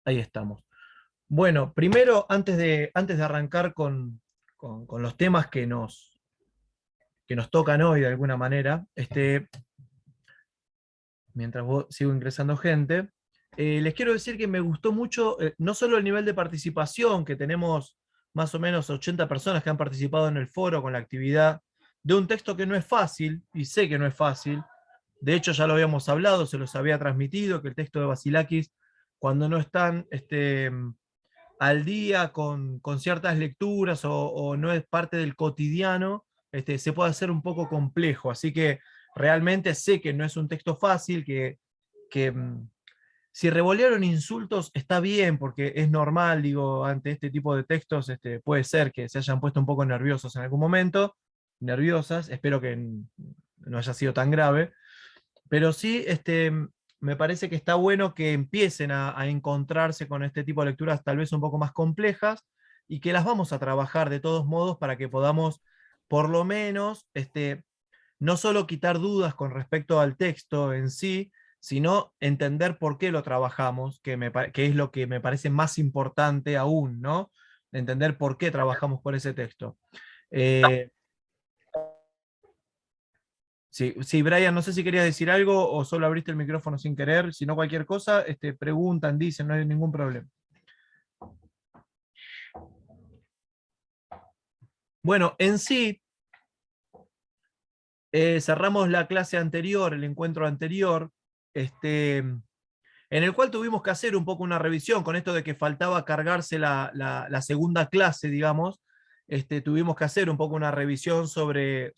Ahí estamos. Bueno, primero, antes de arrancar con los temas que nos tocan hoy de alguna manera, mientras sigo ingresando gente, les quiero decir que me gustó mucho, no solo el nivel de participación, que tenemos más o menos 80 personas que han participado en el foro con la actividad de un texto que no es fácil, y sé que no es fácil. De hecho, ya lo habíamos hablado, se los había transmitido, que el texto de Basilakis, cuando no están al día con ciertas lecturas o no es parte del cotidiano, se puede hacer un poco complejo. Así que realmente sé que no es un texto fácil, que si revolearon insultos está bien, porque es normal, digo, ante este tipo de textos puede ser que se hayan puesto un poco nerviosos en algún momento, nerviosas, espero que no haya sido tan grave, pero sí, me parece que está bueno que empiecen a encontrarse con este tipo de lecturas tal vez un poco más complejas y que las vamos a trabajar de todos modos para que podamos, por lo menos, no solo quitar dudas con respecto al texto en sí, sino entender por qué lo trabajamos, que es lo que me parece más importante aún, ¿no? Entender por qué trabajamos por ese texto. Eh, Sí, sí, Brian, no sé si querías decir algo o solo abriste el micrófono sin querer. Si no, cualquier cosa, preguntan, dicen, no hay ningún problema. Bueno, en sí, cerramos la clase anterior, el encuentro anterior, en el cual tuvimos que hacer un poco una revisión con esto de que faltaba cargarse la segunda clase, digamos. Tuvimos que hacer un poco una revisión sobre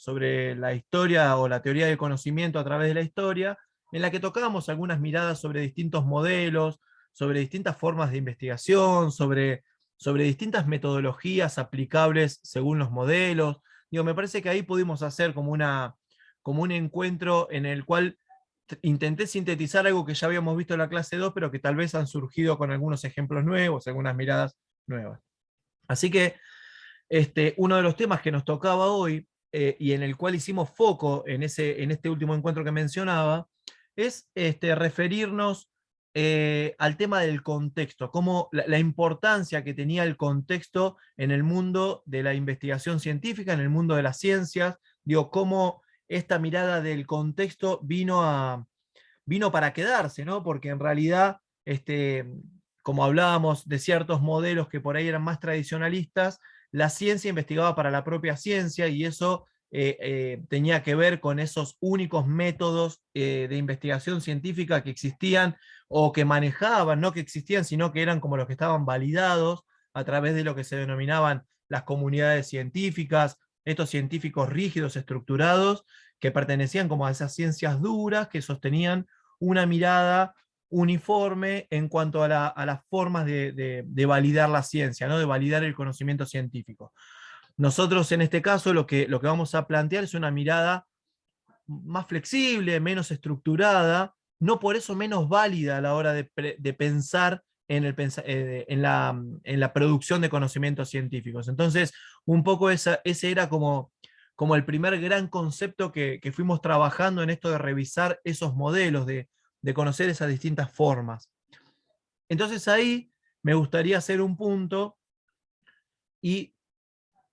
la historia o la teoría del conocimiento a través de la historia, en la que tocábamos algunas miradas sobre distintos modelos, sobre distintas formas de investigación, sobre distintas metodologías aplicables según los modelos. Digo, me parece que ahí pudimos hacer como un encuentro en el cual intenté sintetizar algo que ya habíamos visto en la clase 2, pero que tal vez han surgido con algunos ejemplos nuevos, algunas miradas nuevas. Así que uno de los temas que nos tocaba hoy, y en el cual hicimos foco en este último encuentro que mencionaba, es referirnos al tema del contexto, cómo la importancia que tenía el contexto en el mundo de la investigación científica, en el mundo de las ciencias, digo, cómo esta mirada del contexto vino para quedarse, ¿no? Porque en realidad, como hablábamos de ciertos modelos que por ahí eran más tradicionalistas, la ciencia investigaba para la propia ciencia y eso tenía que ver con esos únicos métodos de investigación científica que existían o que manejaban, no que existían, sino que eran como los que estaban validados a través de lo que se denominaban las comunidades científicas, estos científicos rígidos, estructurados, que pertenecían como a esas ciencias duras que sostenían una mirada uniforme en cuanto a las formas de validar la ciencia, ¿no? De validar el conocimiento científico. Nosotros en este caso lo que vamos a plantear es una mirada más flexible, menos estructurada, no por eso menos válida a la hora de pensar en la producción de conocimientos científicos. Entonces, un poco ese era como el primer gran concepto que fuimos trabajando en esto de revisar esos modelos, de conocer esas distintas formas. Entonces ahí me gustaría hacer un punto y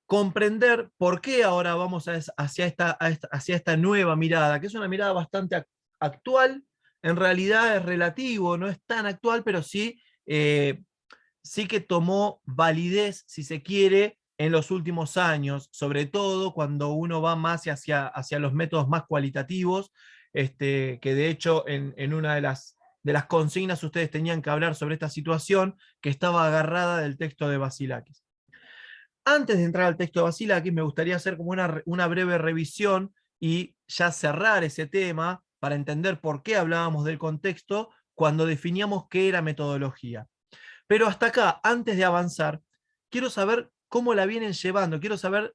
comprender por qué ahora vamos hacia esta nueva mirada, que es una mirada bastante actual, en realidad es relativo, no es tan actual, pero sí que tomó validez, si se quiere, en los últimos años, sobre todo cuando uno va más hacia los métodos más cualitativos, que de hecho en una de las consignas ustedes tenían que hablar sobre esta situación que estaba agarrada del texto de Basilakis. Antes de entrar al texto de Basilakis, me gustaría hacer como una breve revisión y ya cerrar ese tema para entender por qué hablábamos del contexto cuando definíamos qué era metodología. Pero hasta acá, antes de avanzar, quiero saber cómo la vienen llevando, quiero saber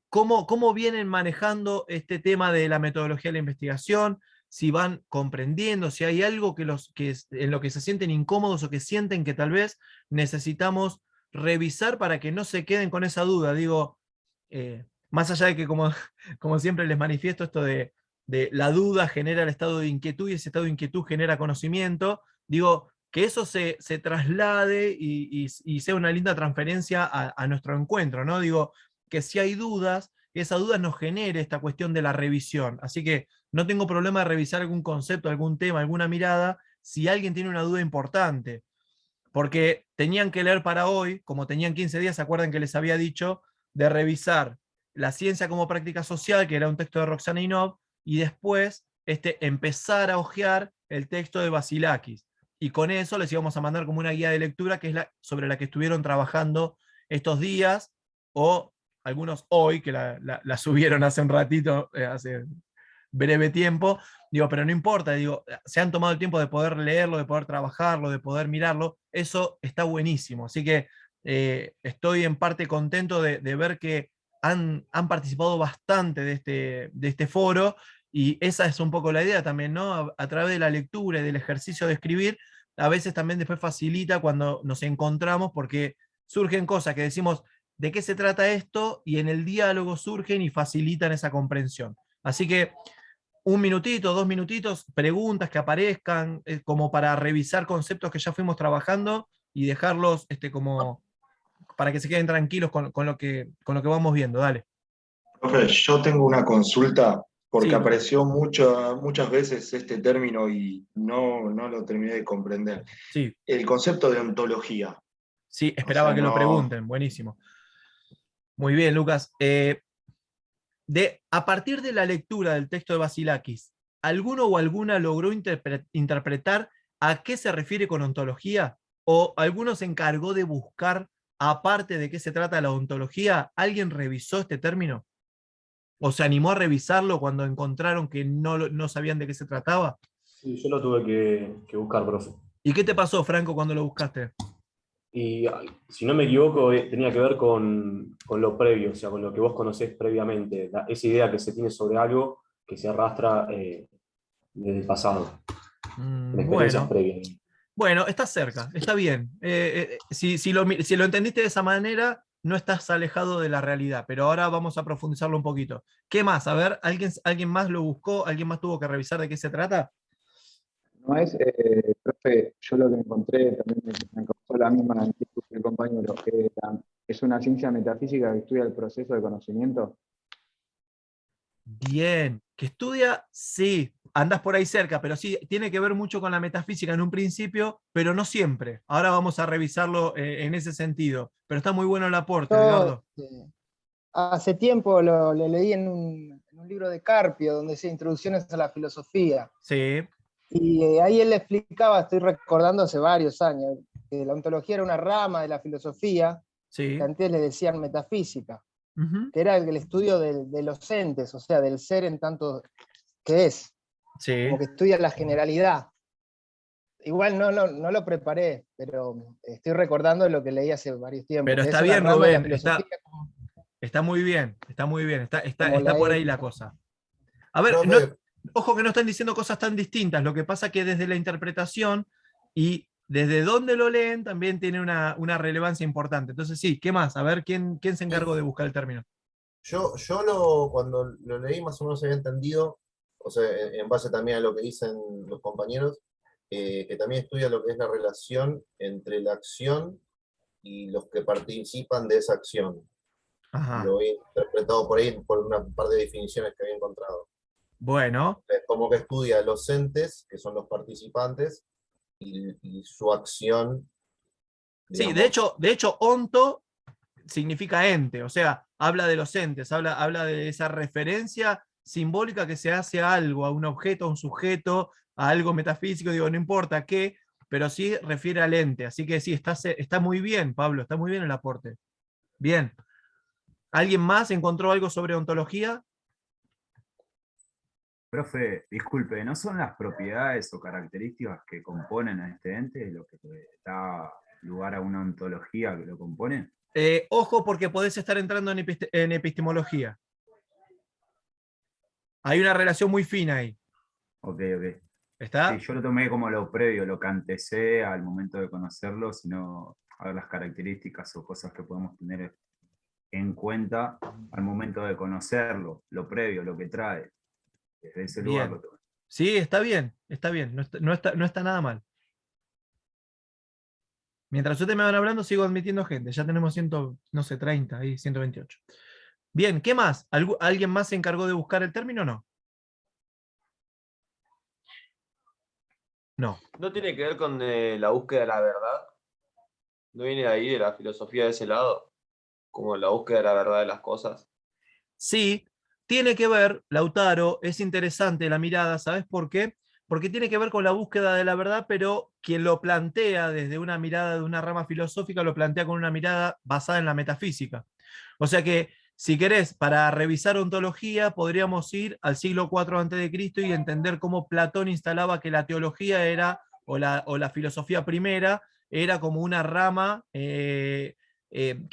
cómo vienen manejando este tema de la metodología de la investigación, si van comprendiendo, si hay algo en lo que se sienten incómodos o que sienten que tal vez necesitamos revisar para que no se queden con esa duda. Digo, más allá de que como siempre les manifiesto esto de la duda genera el estado de inquietud y ese estado de inquietud genera conocimiento, digo, que eso se traslade y sea una linda transferencia a nuestro encuentro, ¿no? Digo, que si hay dudas, que esa duda nos genere esta cuestión de la revisión. Así que no tengo problema de revisar algún concepto, algún tema, alguna mirada, si alguien tiene una duda importante. Porque tenían que leer para hoy, como tenían 15 días, ¿se acuerdan que les había dicho de revisar La ciencia como práctica social, que era un texto de Roxana Inov, y después empezar a hojear el texto de Basilakis? Y con eso les íbamos a mandar como una guía de lectura, que es sobre la que estuvieron trabajando estos días, o algunos hoy, que la subieron hace un ratito, hace breve tiempo, digo, pero no importa, digo, se han tomado el tiempo de poder leerlo, de poder trabajarlo, de poder mirarlo, eso está buenísimo. Así que estoy en parte contento de ver que han participado bastante de este foro, y esa es un poco la idea también, ¿no? A través de la lectura y del ejercicio de escribir, a veces también después facilita cuando nos encontramos, porque surgen cosas que decimos, ¿de qué se trata esto? Y en el diálogo surgen y facilitan esa comprensión. Así que un minutito, 2 minutitos, preguntas que aparezcan, como para revisar conceptos que ya fuimos trabajando y dejarlos como para que se queden tranquilos con lo que vamos viendo. Dale. Profe, yo tengo una consulta porque Sí, Lucas. apareció muchas veces este término y no lo terminé de comprender. Sí, El concepto de ontología. sí, O esperaba sea, que lo no. pregunten. Buenísimo. Muy bien, Lucas. A partir de la lectura del texto de Basilakis, ¿alguno o alguna logró interpretar a qué se refiere con ontología? ¿O alguno se encargó de buscar, aparte de qué se trata la ontología, alguien revisó este término? ¿O se animó a revisarlo cuando encontraron que no sabían de qué se trataba? Sí, yo lo tuve que buscar, profe. ¿Y qué te pasó, Franco, cuando lo buscaste? Y si no me equivoco, tenía que ver con lo previo, o sea, con lo que vos conocés previamente, esa idea que se tiene sobre algo que se arrastra desde el pasado, en experiencias Bueno, previas. bueno, estás cerca, está bien. Si lo entendiste de esa manera, no estás alejado de la realidad, pero ahora vamos a profundizarlo un poquito. ¿Qué más? A ver, ¿alguien más lo buscó? ¿Alguien más tuvo que revisar de qué se trata? No es, profe, yo lo que encontré también me causó la misma inquietud que el compañero, que es una ciencia metafísica que estudia el proceso de conocimiento. Bien, que estudia, sí, andas por ahí cerca, pero sí, tiene que ver mucho con la metafísica en un principio, pero no siempre. Ahora vamos a revisarlo en ese sentido, pero está muy bueno el aporte, Yo Edgardo. hace tiempo lo leí en un libro de Carpio, donde decía Introducciones a la Filosofía. Sí, Y ahí él le explicaba, estoy recordando hace varios años, que la ontología era una rama de la filosofía que sí. antes le decían metafísica, Ujú. que era el estudio de los entes, o sea, del ser en tanto que es, Sí, como que estudia la generalidad. Igual no lo preparé, pero estoy recordando lo que leí hace varios tiempos, pero que está es una bien, rama de la Rubén, filosofía está muy bien, está muy bien, como está la por ahí la ética. cosa. A ver, no, Profe, ojo que no están diciendo cosas tan distintas, lo que pasa que desde la interpretación y desde dónde lo leen también tiene una relevancia importante. Entonces sí, ¿qué más? A ver, ¿quién se encargó de buscar el término? cuando lo leí más o menos había entendido, o sea, en base también a lo que dicen los compañeros, que también estudia lo que es la relación entre la acción y los que participan de esa acción. Ajá, Lo he interpretado por ahí por una par de definiciones que había encontrado. bueno. Es como que estudia los entes, que son los participantes, y su acción, Sí, digamos. de hecho, onto significa ente, o sea, habla de los entes, habla de esa referencia simbólica que se hace a algo, a un objeto, a un sujeto, a algo metafísico, digo, no importa qué, pero sí refiere al ente. Así que sí, está muy bien, Pablo, está muy bien el aporte. Bien. ¿Alguien más encontró algo sobre ontología? Profe, disculpe, ¿no son las propiedades o características que componen a este ente lo que da lugar a una ontología que lo compone? Ojo porque podés estar entrando en epistemología. Hay una relación muy fina ahí. Ok, ok. Sí, ¿Está? yo lo tomé como lo previo, lo que antecede al momento de conocerlo, sino a ver las características o cosas que podemos tener en cuenta al momento de conocerlo, lo previo, lo que trae. Desde ese lugar Bien. lo tomé. Sí, está bien, está bien. No está nada mal. Mientras ustedes me van hablando, sigo admitiendo gente. Ya tenemos 100, no sé, 30 y 128. Bien, ¿qué más? ¿Alguien más se encargó de buscar el término o no? No. ¿No tiene que ver con la búsqueda de la verdad? ¿No viene de ahí, de la filosofía de ese lado? Como la búsqueda de la verdad de las cosas. Sí, tiene que ver, Lautaro, es interesante la mirada, ¿sabes por qué? Porque tiene que ver con la búsqueda de la verdad, pero quien lo plantea desde una mirada de una rama filosófica lo plantea con una mirada basada en la metafísica. O sea que, si querés, para revisar ontología, podríamos ir al siglo IV a.C. y entender cómo Platón instalaba que la teología era, o la filosofía primera, era como una rama que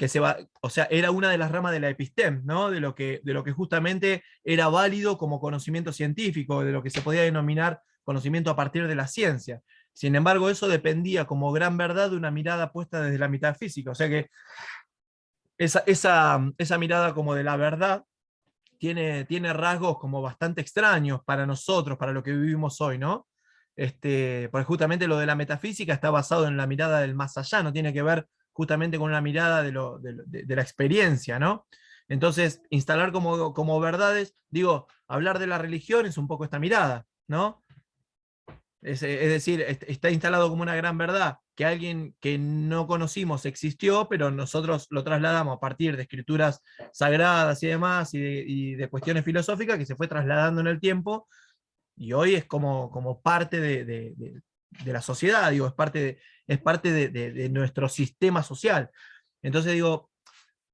se va, o sea, era una de las ramas de la episteme, ¿no? De lo que justamente era válido como conocimiento científico, de lo que se podía denominar conocimiento a partir de la ciencia. Sin embargo, eso dependía como gran verdad de una mirada puesta desde la metafísica. O sea que esa mirada como de la verdad tiene rasgos como bastante extraños para nosotros, para lo que vivimos hoy, ¿no? Porque justamente lo de la metafísica está basado en la mirada del más allá, no tiene que ver justamente con una mirada de la experiencia, ¿no? Entonces, instalar como verdades, digo, hablar de la religión es un poco esta mirada, ¿no? Es decir, está instalado como una gran verdad que alguien que no conocimos existió, pero nosotros lo trasladamos a partir de escrituras sagradas y demás, y de cuestiones filosóficas que se fue trasladando en el tiempo, y hoy es como parte de la sociedad, digo, es parte de nuestro sistema social. Entonces digo,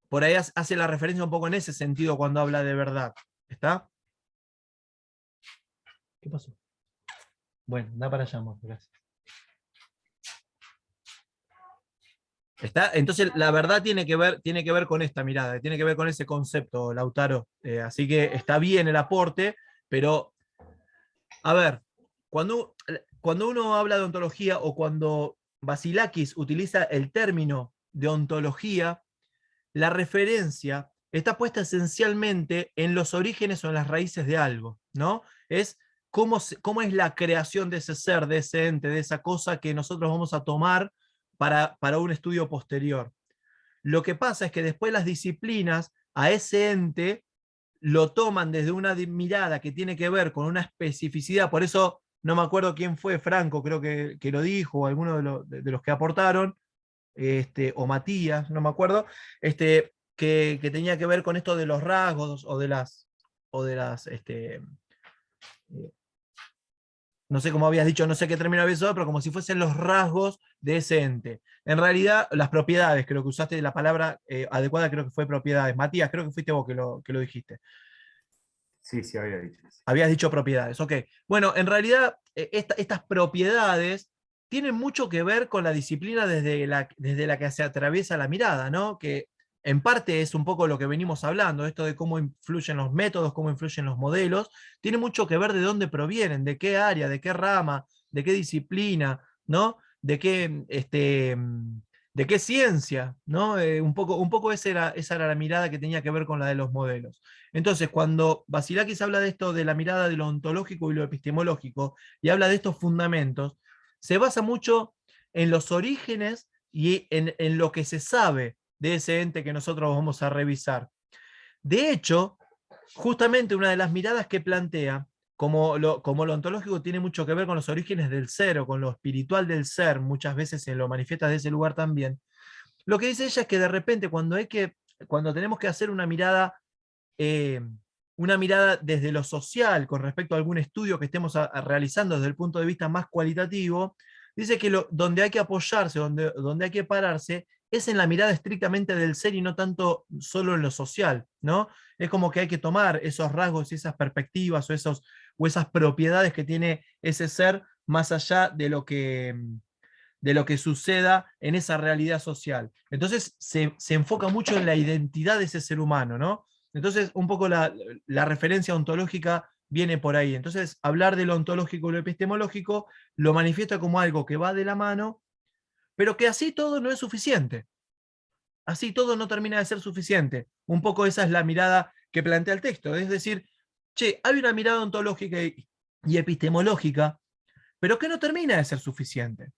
por ahí hace la referencia un poco en ese sentido cuando habla de verdad. ¿Está? ¿Qué pasó? Bueno, da para allá, amor, gracias. ¿Está? Entonces, la verdad tiene que ver con esta mirada, tiene que ver con ese concepto, Lautaro. Así que está bien el aporte, pero, a ver, cuando uno habla de ontología o cuando Vasilakis utiliza el término de ontología, la referencia está puesta esencialmente en los orígenes o en las raíces de algo, ¿no? Es cómo es la creación de ese ser, de ese ente, de esa cosa que nosotros vamos a tomar para un estudio posterior. Lo que pasa es que después las disciplinas a ese ente lo toman desde una mirada que tiene que ver con una especificidad, por eso no me acuerdo quién fue, Franco creo que lo dijo, o alguno de los que aportaron, o Matías, no me acuerdo, que tenía que ver con esto de los rasgos o de las no sé cómo habías dicho, no sé qué término habías usado, pero como si fuesen los rasgos de ese ente. En realidad, las propiedades, creo que usaste la palabra adecuada, creo que fue propiedades. Matías, creo que fuiste vos que lo dijiste. Sí, sí, había dicho. Habías dicho propiedades, ok. Bueno, en realidad, estas propiedades tienen mucho que ver con la disciplina desde la que se atraviesa la mirada, ¿no? Que en parte es un poco lo que venimos hablando, esto de cómo influyen los métodos, cómo influyen los modelos, tiene mucho que ver de dónde provienen, de qué área, de qué rama, de qué disciplina, ¿no? De qué ciencia, ¿no? Un poco esa era la mirada que tenía que ver con la de los modelos. Entonces, cuando Vasilakis habla de esto, de la mirada de lo ontológico y lo epistemológico, y habla de estos fundamentos, se basa mucho en los orígenes y en lo que se sabe de ese ente que nosotros vamos a revisar. De hecho, justamente una de las miradas que plantea, como lo ontológico tiene mucho que ver con los orígenes del ser o con lo espiritual del ser, muchas veces se lo manifiesta de ese lugar también, lo que dice ella es que de repente cuando tenemos que hacer una mirada desde lo social con respecto a algún estudio que estemos realizando desde el punto de vista más cualitativo, dice que donde hay que apoyarse, donde hay que pararse, es en la mirada estrictamente del ser y no tanto solo en lo social, ¿no? Es como que hay que tomar esos rasgos y esas perspectivas o esas propiedades que tiene ese ser más allá de lo que suceda en esa realidad social. Entonces se enfoca mucho en la identidad de ese ser humano, ¿no? Entonces un poco la referencia ontológica viene por ahí. Entonces hablar de lo ontológico y lo epistemológico lo manifiesta como algo que va de la mano, pero que así todo no es suficiente. Así todo no termina de ser suficiente. Un poco esa es la mirada que plantea el texto. Es decir, che, hay una mirada ontológica y epistemológica, pero que no termina de ser suficiente.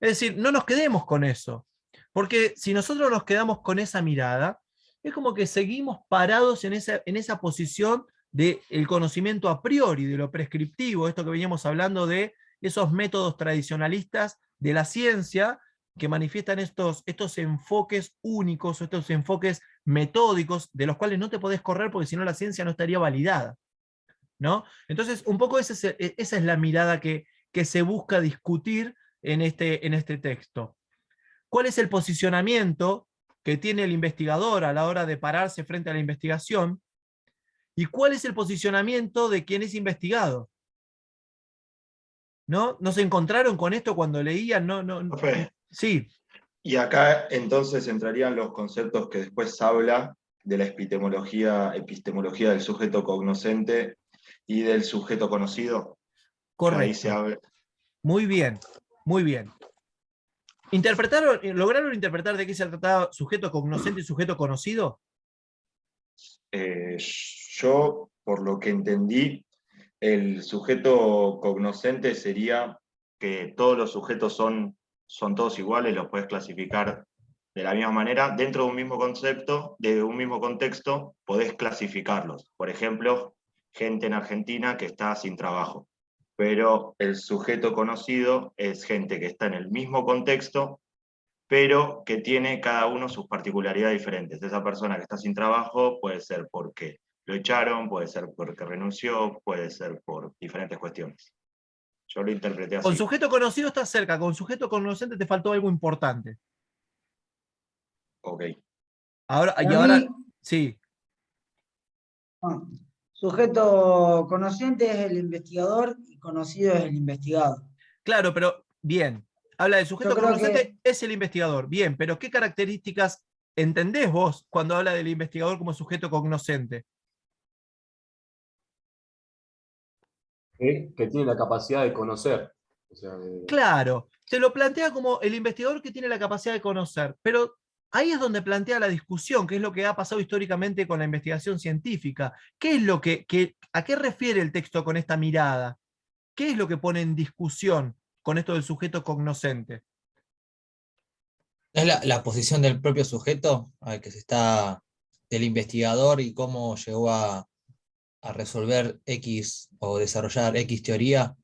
Es decir, no nos quedemos con eso, porque si nosotros nos quedamos con esa mirada, es como que seguimos parados en esa posición del conocimiento a priori, de lo prescriptivo, esto que veníamos hablando de esos métodos tradicionalistas de la ciencia que manifiestan estos enfoques únicos, estos enfoques metódicos, de los cuales no te podés correr porque si no la ciencia no estaría validada, ¿no? Entonces, un poco esa es la mirada que se busca discutir en este texto. ¿Cuál es el posicionamiento que tiene el investigador a la hora de pararse frente a la investigación? ¿Y cuál es el posicionamiento de quien es investigado? ¿No? ¿No se encontraron con esto cuando leían? Profe, Sí, y acá entonces entrarían los conceptos que después habla de la epistemología del sujeto cognoscente y del sujeto conocido. Que ahí se correcto. habla. Muy bien, muy bien. ¿Lograron interpretar de qué se trataba sujeto cognoscente y sujeto conocido? Yo, por lo que entendí, el sujeto cognoscente sería que todos los sujetos son todos iguales, los puedes clasificar de la misma manera. Dentro de un mismo concepto, de un mismo contexto, podés clasificarlos. Por ejemplo, gente en Argentina que está sin trabajo. Pero el sujeto conocido es gente que está en el mismo contexto, pero que tiene cada uno sus particularidades diferentes. Esa persona que está sin trabajo puede ser porque lo echaron, puede ser porque renunció, puede ser por diferentes cuestiones. Yo lo interpreté Con así. sujeto conocido estás cerca, con sujeto cognoscente te faltó algo importante. Ok. Para mí, Sí, sujeto conociente es el investigador y conocido es el investigado. claro, pero bien. Habla de Yo sujeto creo cognoscente, que es el investigador. Bien, pero ¿qué características entendés vos cuando habla del investigador como sujeto cognoscente? Que tiene la capacidad de conocer. O sea, Claro, se lo plantea como el investigador que tiene la capacidad de conocer, pero ahí es donde plantea la discusión, que es lo que ha pasado históricamente con la investigación científica. ¿Qué es lo a qué refiere el texto con esta mirada? ¿Qué es lo que pone en discusión con esto del sujeto cognoscente? Es la posición del propio sujeto al que se está, del investigador y cómo llegó a resolver X o desarrollar X teoría,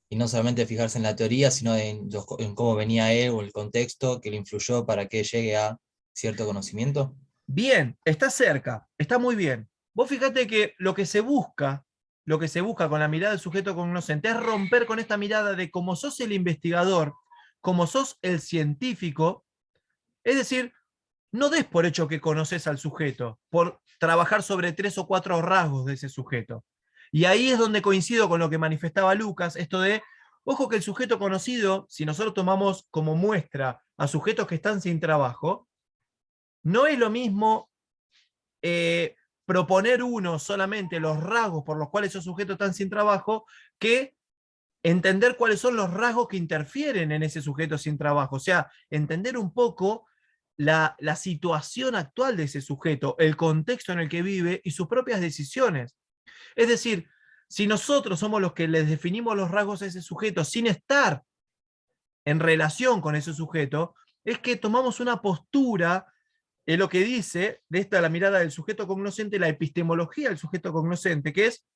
y no solamente fijarse en la teoría, sino en cómo venía él o el contexto que le influyó para que llegue a cierto conocimiento. Bien, está cerca, está muy bien. Vos fíjate que lo que se busca con la mirada del sujeto cognoscente es romper con esta mirada de como sos el investigador, como sos el científico, es decir, no des por hecho que conoces al sujeto, por trabajar sobre 3 o 4 rasgos de ese sujeto. Y ahí es donde coincido con lo que manifestaba Lucas, esto de, ojo que el sujeto conocido, si nosotros tomamos como muestra a sujetos que están sin trabajo, no es lo mismo proponer uno solamente los rasgos por los cuales esos sujetos están sin trabajo que entender cuáles son los rasgos que interfieren en ese sujeto sin trabajo. O sea, entender un poco la situación actual de ese sujeto, el contexto en el que vive y sus propias decisiones. Es decir, si nosotros somos los que les definimos los rasgos a ese sujeto sin estar en relación con ese sujeto, es que tomamos una postura, es lo que dice, de esta la mirada del sujeto cognoscente, la epistemología del sujeto cognoscente, que es,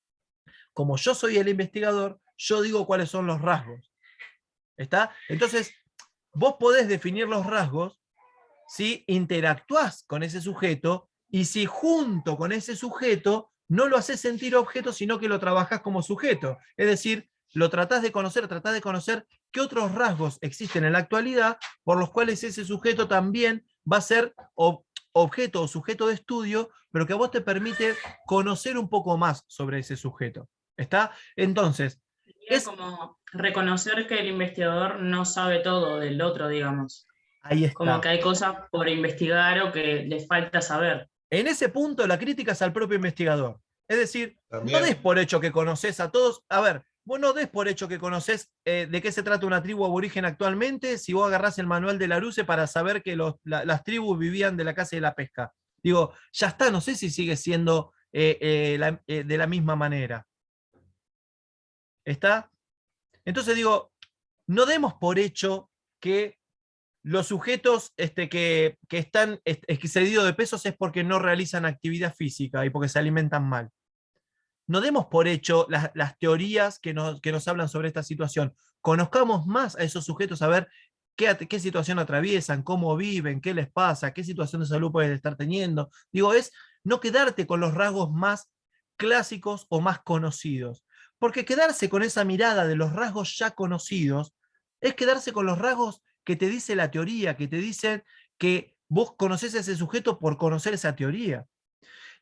como yo soy el investigador, yo digo cuáles son los rasgos. ¿Está? Entonces, vos podés definir los rasgos si interactuás con ese sujeto y si junto con ese sujeto no lo haces sentir objeto, sino que lo trabajás como sujeto. Es decir, lo tratás de conocer qué otros rasgos existen en la actualidad por los cuales ese sujeto también va a ser objeto o sujeto de estudio, pero que a vos te permite conocer un poco más sobre ese sujeto. ¿Está? Entonces, es como reconocer que el investigador no sabe todo del otro, digamos. Ahí está. Como que hay cosas por investigar o que le falta saber. En ese punto, la crítica es al propio investigador. Es decir, También. no des por hecho que conoces a todos. A ver, vos no des por hecho que conoces de qué se trata una tribu aborigen actualmente si vos agarrás el manual de Larousse para saber que las tribus vivían de la caza y de la pesca. Digo, ya está, no sé si sigue siendo de la misma manera. ¿Está? Entonces digo, no demos por hecho que los sujetos que están excedidos de pesos es porque no realizan actividad física y porque se alimentan mal. No demos por hecho las teorías que nos hablan sobre esta situación. Conozcamos más a esos sujetos, a ver qué situación atraviesan, cómo viven, qué les pasa, qué situación de salud pueden estar teniendo. Digo, es no quedarte con los rasgos más clásicos o más conocidos. Porque quedarse con esa mirada de los rasgos ya conocidos es quedarse con los rasgos que te dice la teoría, que te dicen que vos conocés a ese sujeto por conocer esa teoría.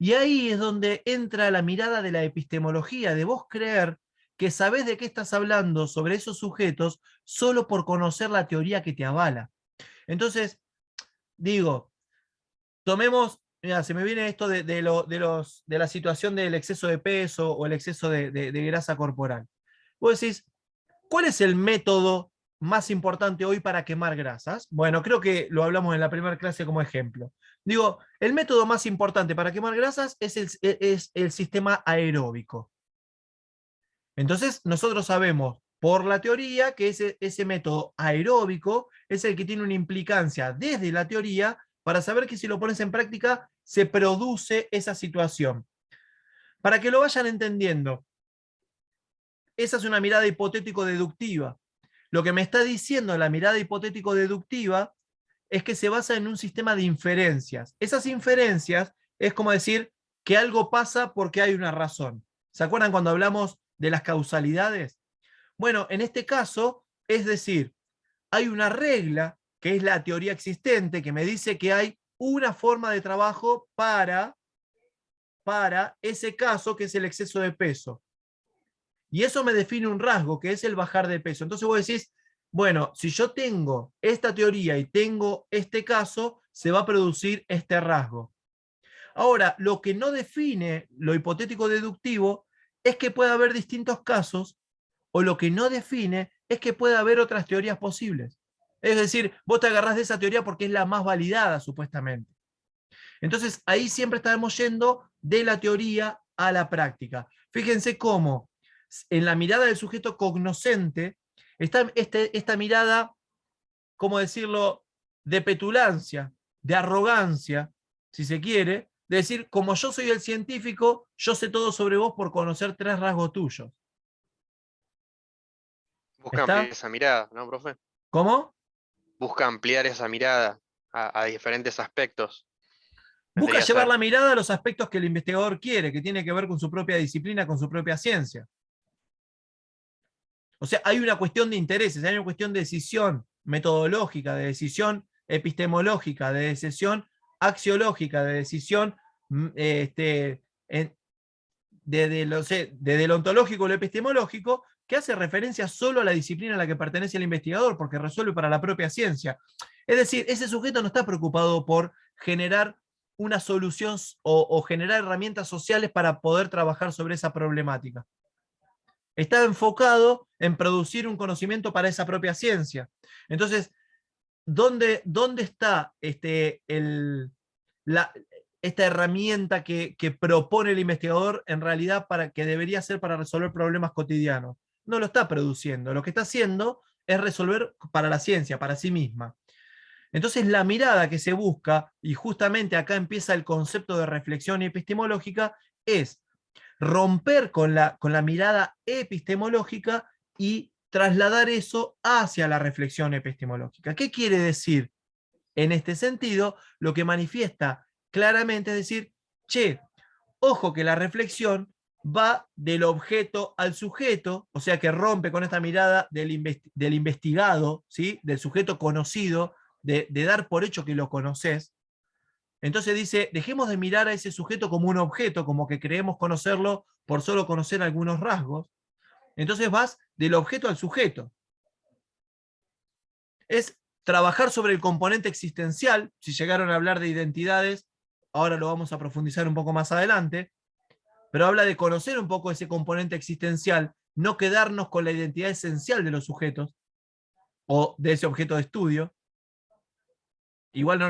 Y ahí es donde entra la mirada de la epistemología, de vos creer que sabés de qué estás hablando sobre esos sujetos solo por conocer la teoría que te avala. Entonces, digo, tomemos, mira, se me viene esto de la situación del exceso de peso o el exceso de grasa corporal. Vos decís, ¿cuál es el método más importante hoy para quemar grasas? Bueno, creo que lo hablamos en la primera clase como ejemplo. Digo, el método más importante para quemar grasas es el sistema aeróbico. Entonces, nosotros sabemos por la teoría que ese método aeróbico es el que tiene una implicancia desde la teoría para saber que si lo pones en práctica se produce esa situación. Para que lo vayan entendiendo, esa es una mirada hipotético-deductiva. Lo que me está diciendo la mirada hipotético-deductiva es que se basa en un sistema de inferencias. Esas inferencias es como decir que algo pasa porque hay una razón. ¿Se acuerdan cuando hablamos de las causalidades? Bueno, en este caso, es decir, hay una regla, que es la teoría existente, que me dice que hay una forma de trabajo para ese caso que es el exceso de peso. Y eso me define un rasgo, que es el bajar de peso. Entonces vos decís, bueno, si yo tengo esta teoría y tengo este caso, se va a producir este rasgo. Ahora, lo que no define lo hipotético deductivo es que pueda haber distintos casos, o lo que no define es que pueda haber otras teorías posibles. Es decir, vos te agarrás de esa teoría porque es la más validada, supuestamente. Entonces, ahí siempre estamos yendo de la teoría a la práctica. Fíjense cómo en la mirada del sujeto cognoscente está esta mirada, ¿cómo decirlo?, de petulancia, de arrogancia, si se quiere, de decir, como yo soy el científico, yo sé todo sobre vos por conocer 3 rasgos tuyos. Busca ¿Está? ampliar esa mirada, ¿no, profe? ¿Cómo? Busca ampliar esa mirada a diferentes aspectos. Busca Vendría a llevar ser. la mirada a los aspectos que el investigador quiere, que tiene que ver con su propia disciplina, con su propia ciencia. O sea, hay una cuestión de intereses, hay una cuestión de decisión metodológica, de decisión epistemológica, de decisión axiológica, de decisión de deontológico o lo epistemológico, que hace referencia solo a la disciplina a la que pertenece el investigador, porque resuelve para la propia ciencia. Es decir, ese sujeto no está preocupado por generar una solución o generar herramientas sociales para poder trabajar sobre esa problemática. Está enfocado en producir un conocimiento para esa propia ciencia. Entonces, ¿dónde está esta herramienta que propone el investigador en realidad que debería ser para resolver problemas cotidianos? No lo está produciendo. Lo que está haciendo es resolver para la ciencia, para sí misma. Entonces, la mirada que se busca, y justamente acá empieza el concepto de reflexión epistemológica, es romper con la mirada epistemológica y trasladar eso hacia la reflexión epistemológica. ¿Qué quiere decir? En este sentido, lo que manifiesta claramente es decir, che, ojo que la reflexión va del objeto al sujeto, o sea que rompe con esta mirada del investigado, ¿sí? Del sujeto conocido, de dar por hecho que lo conoces. Entonces dice, dejemos de mirar a ese sujeto como un objeto, como que creemos conocerlo por solo conocer algunos rasgos. Entonces vas del objeto al sujeto. Es trabajar sobre el componente existencial. Si llegaron a hablar de identidades, ahora lo vamos a profundizar un poco más adelante, pero habla de conocer un poco ese componente existencial, no quedarnos con la identidad esencial de los sujetos o de ese objeto de estudio. Igual no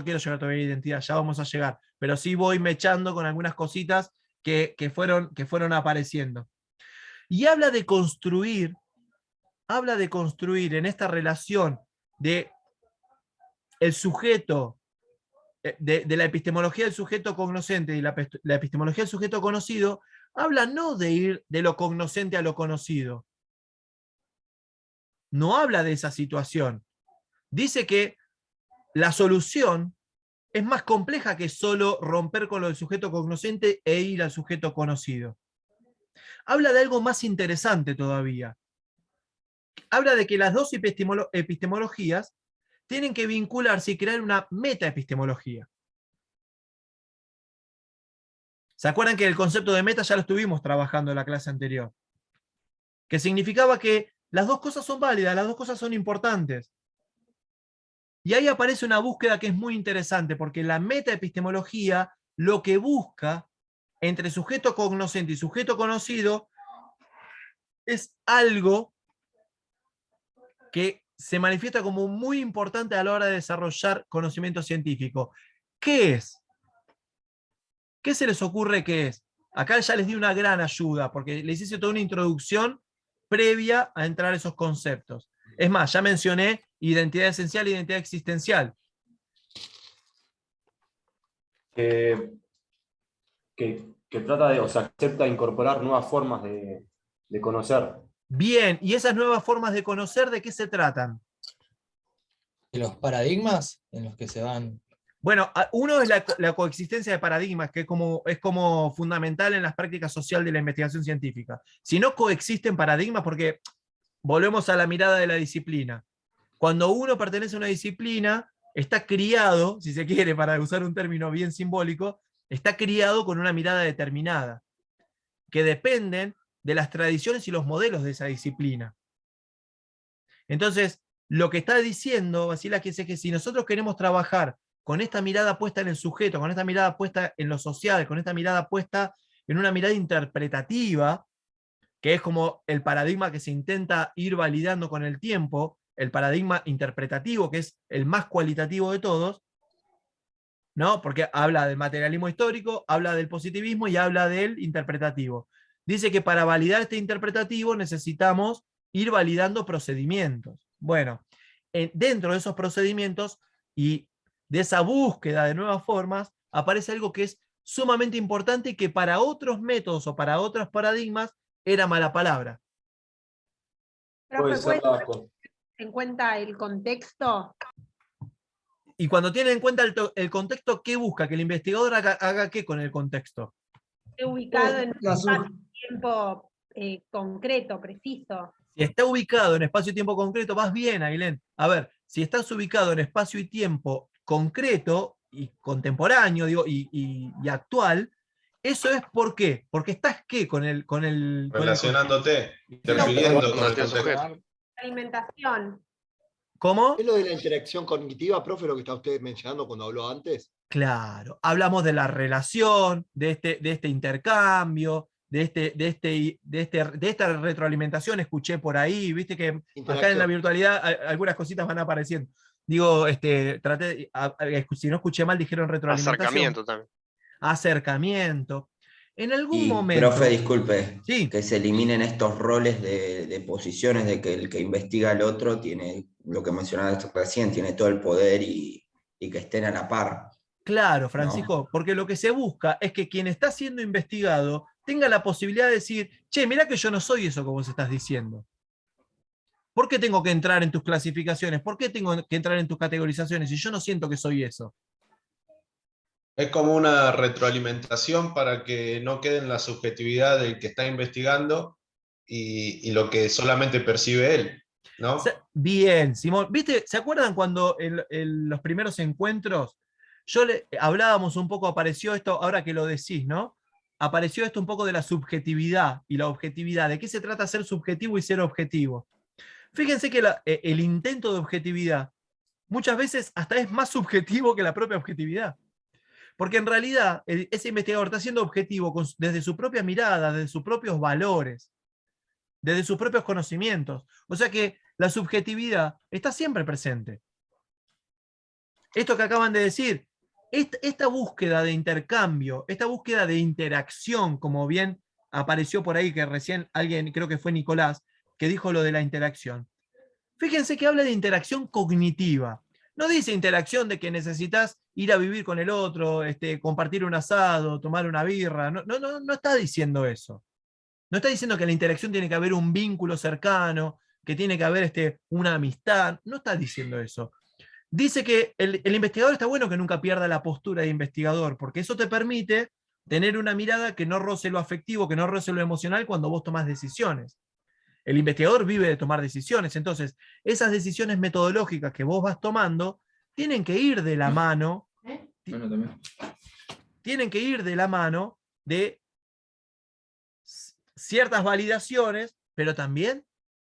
quiero llegar todavía a identidad, ya vamos a llegar, pero sí voy mechando con algunas cositas que fueron apareciendo. Y habla de construir en esta relación de el sujeto, de la epistemología del sujeto cognoscente y la epistemología del sujeto conocido, habla no de ir de lo cognoscente a lo conocido. No habla de esa situación. Dice que la solución es más compleja que solo romper con lo del sujeto cognoscente e ir al sujeto conocido. Habla de algo más interesante todavía. Habla de que las dos epistemologías tienen que vincularse y crear una metaepistemología. ¿Se acuerdan que el concepto de meta ya lo estuvimos trabajando en la clase anterior? Que significaba que las dos cosas son válidas, las dos cosas son importantes. Y ahí aparece una búsqueda que es muy interesante, porque la metaepistemología lo que busca entre sujeto cognoscente y sujeto conocido es algo que se manifiesta como muy importante a la hora de desarrollar conocimiento científico. ¿Qué es? ¿Qué se les ocurre que es? Acá ya les di una gran ayuda, porque les hice toda una introducción previa a entrar a esos conceptos. Es más, ya mencioné identidad esencial e identidad existencial. Que trata de, o sea, acepta incorporar nuevas formas de conocer. Bien, ¿y esas nuevas formas de conocer de qué se tratan? De los paradigmas en los que se van. Bueno, uno es la coexistencia de paradigmas, que es como fundamental en las prácticas sociales de la investigación científica. Si no coexisten paradigmas, porque volvemos a la mirada de la disciplina. Cuando uno pertenece a una disciplina, está criado, si se quiere, para usar un término bien simbólico, está criado con una mirada determinada, que dependen de las tradiciones y los modelos de esa disciplina. Entonces, lo que está diciendo Vasilas es que si nosotros queremos trabajar con esta mirada puesta en el sujeto, con esta mirada puesta en lo social, con esta mirada puesta en una mirada interpretativa, que es como el paradigma que se intenta ir validando con el tiempo, el paradigma interpretativo, que es el más cualitativo de todos, ¿no? Porque habla del materialismo histórico, habla del positivismo y habla del interpretativo. Dice que para validar este interpretativo necesitamos ir validando procedimientos. Bueno, dentro de esos procedimientos y de esa búsqueda de nuevas formas, aparece algo que es sumamente importante y que para otros métodos o para otros paradigmas era mala palabra. Puede ser en cuenta el contexto. Y cuando tiene en cuenta el contexto, ¿qué busca? Que el investigador haga ¿qué con el contexto? Esté ubicado en un tiempo concreto, preciso. Si está ubicado en espacio y tiempo concreto, vas bien, Ailén. A ver, si estás ubicado en espacio y tiempo concreto y contemporáneo, digo, y actual, eso es ¿por qué? Porque estás ¿qué? Relacionándote, interfiriendo con el contexto. Alimentación. ¿Cómo? ¿Es lo de la interacción cognitiva, profe, lo que está usted mencionando cuando habló antes? Claro, hablamos de la relación, de este intercambio, de esta retroalimentación, escuché por ahí, viste que acá en la virtualidad algunas cositas van apareciendo. Digo, si no escuché mal, dijeron retroalimentación. Acercamiento también. Acercamiento. En algún momento... Profe, disculpe, sí, que se eliminen estos roles de posiciones de que el que investiga al otro tiene, lo que mencionaba recién, tiene todo el poder y que estén a la par. Claro, Francisco, porque lo que se busca es que quien está siendo investigado tenga la posibilidad de decir, che, mirá que yo no soy eso que vos estás diciendo. ¿Por qué tengo que entrar en tus clasificaciones? ¿Por qué tengo que entrar en tus categorizaciones si yo no siento que soy eso? Es como una retroalimentación para que no quede en la subjetividad del que está investigando y lo que solamente percibe él, ¿no? Bien, Simón. ¿Viste? ¿Se acuerdan cuando en los primeros encuentros hablábamos un poco, apareció esto, ahora que lo decís, ¿no? Apareció esto un poco de la subjetividad y la objetividad. ¿De qué se trata ser subjetivo y ser objetivo? Fíjense que el intento de objetividad muchas veces hasta es más subjetivo que la propia objetividad. Porque en realidad ese investigador está siendo objetivo desde su propia mirada, desde sus propios valores, desde sus propios conocimientos. O sea que la subjetividad está siempre presente. Esto que acaban de decir, esta búsqueda de intercambio, esta búsqueda de interacción, como bien apareció por ahí, que recién alguien, creo que fue Nicolás, que dijo lo de la interacción. Fíjense que habla de interacción cognitiva. No dice interacción de que necesitas ir a vivir con el otro, compartir un asado, tomar una birra. No está diciendo eso. No está diciendo que en la interacción tiene que haber un vínculo cercano, que tiene que haber una amistad. No está diciendo eso. Dice que el investigador está bueno que nunca pierda la postura de investigador, porque eso te permite tener una mirada que no roce lo afectivo, que no roce lo emocional cuando vos tomás decisiones. El investigador vive de tomar decisiones, entonces esas decisiones metodológicas que vos vas tomando tienen que ir de la mano, tienen que ir de la mano de ciertas validaciones, pero también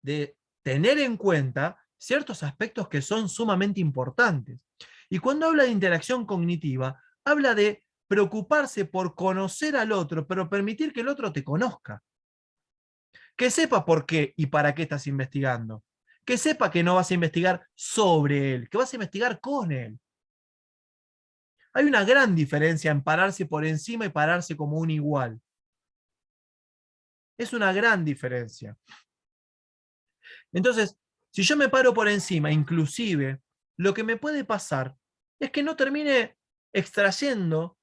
de tener en cuenta ciertos aspectos que son sumamente importantes. Y cuando habla de interacción cognitiva, habla de preocuparse por conocer al otro, pero permitir que el otro te conozca. Que sepa por qué y para qué estás investigando. Que sepa que no vas a investigar sobre él, que vas a investigar con él. Hay una gran diferencia en pararse por encima y pararse como un igual. Es una gran diferencia. Entonces, si yo me paro por encima, inclusive, lo que me puede pasar es que no termine extrayendo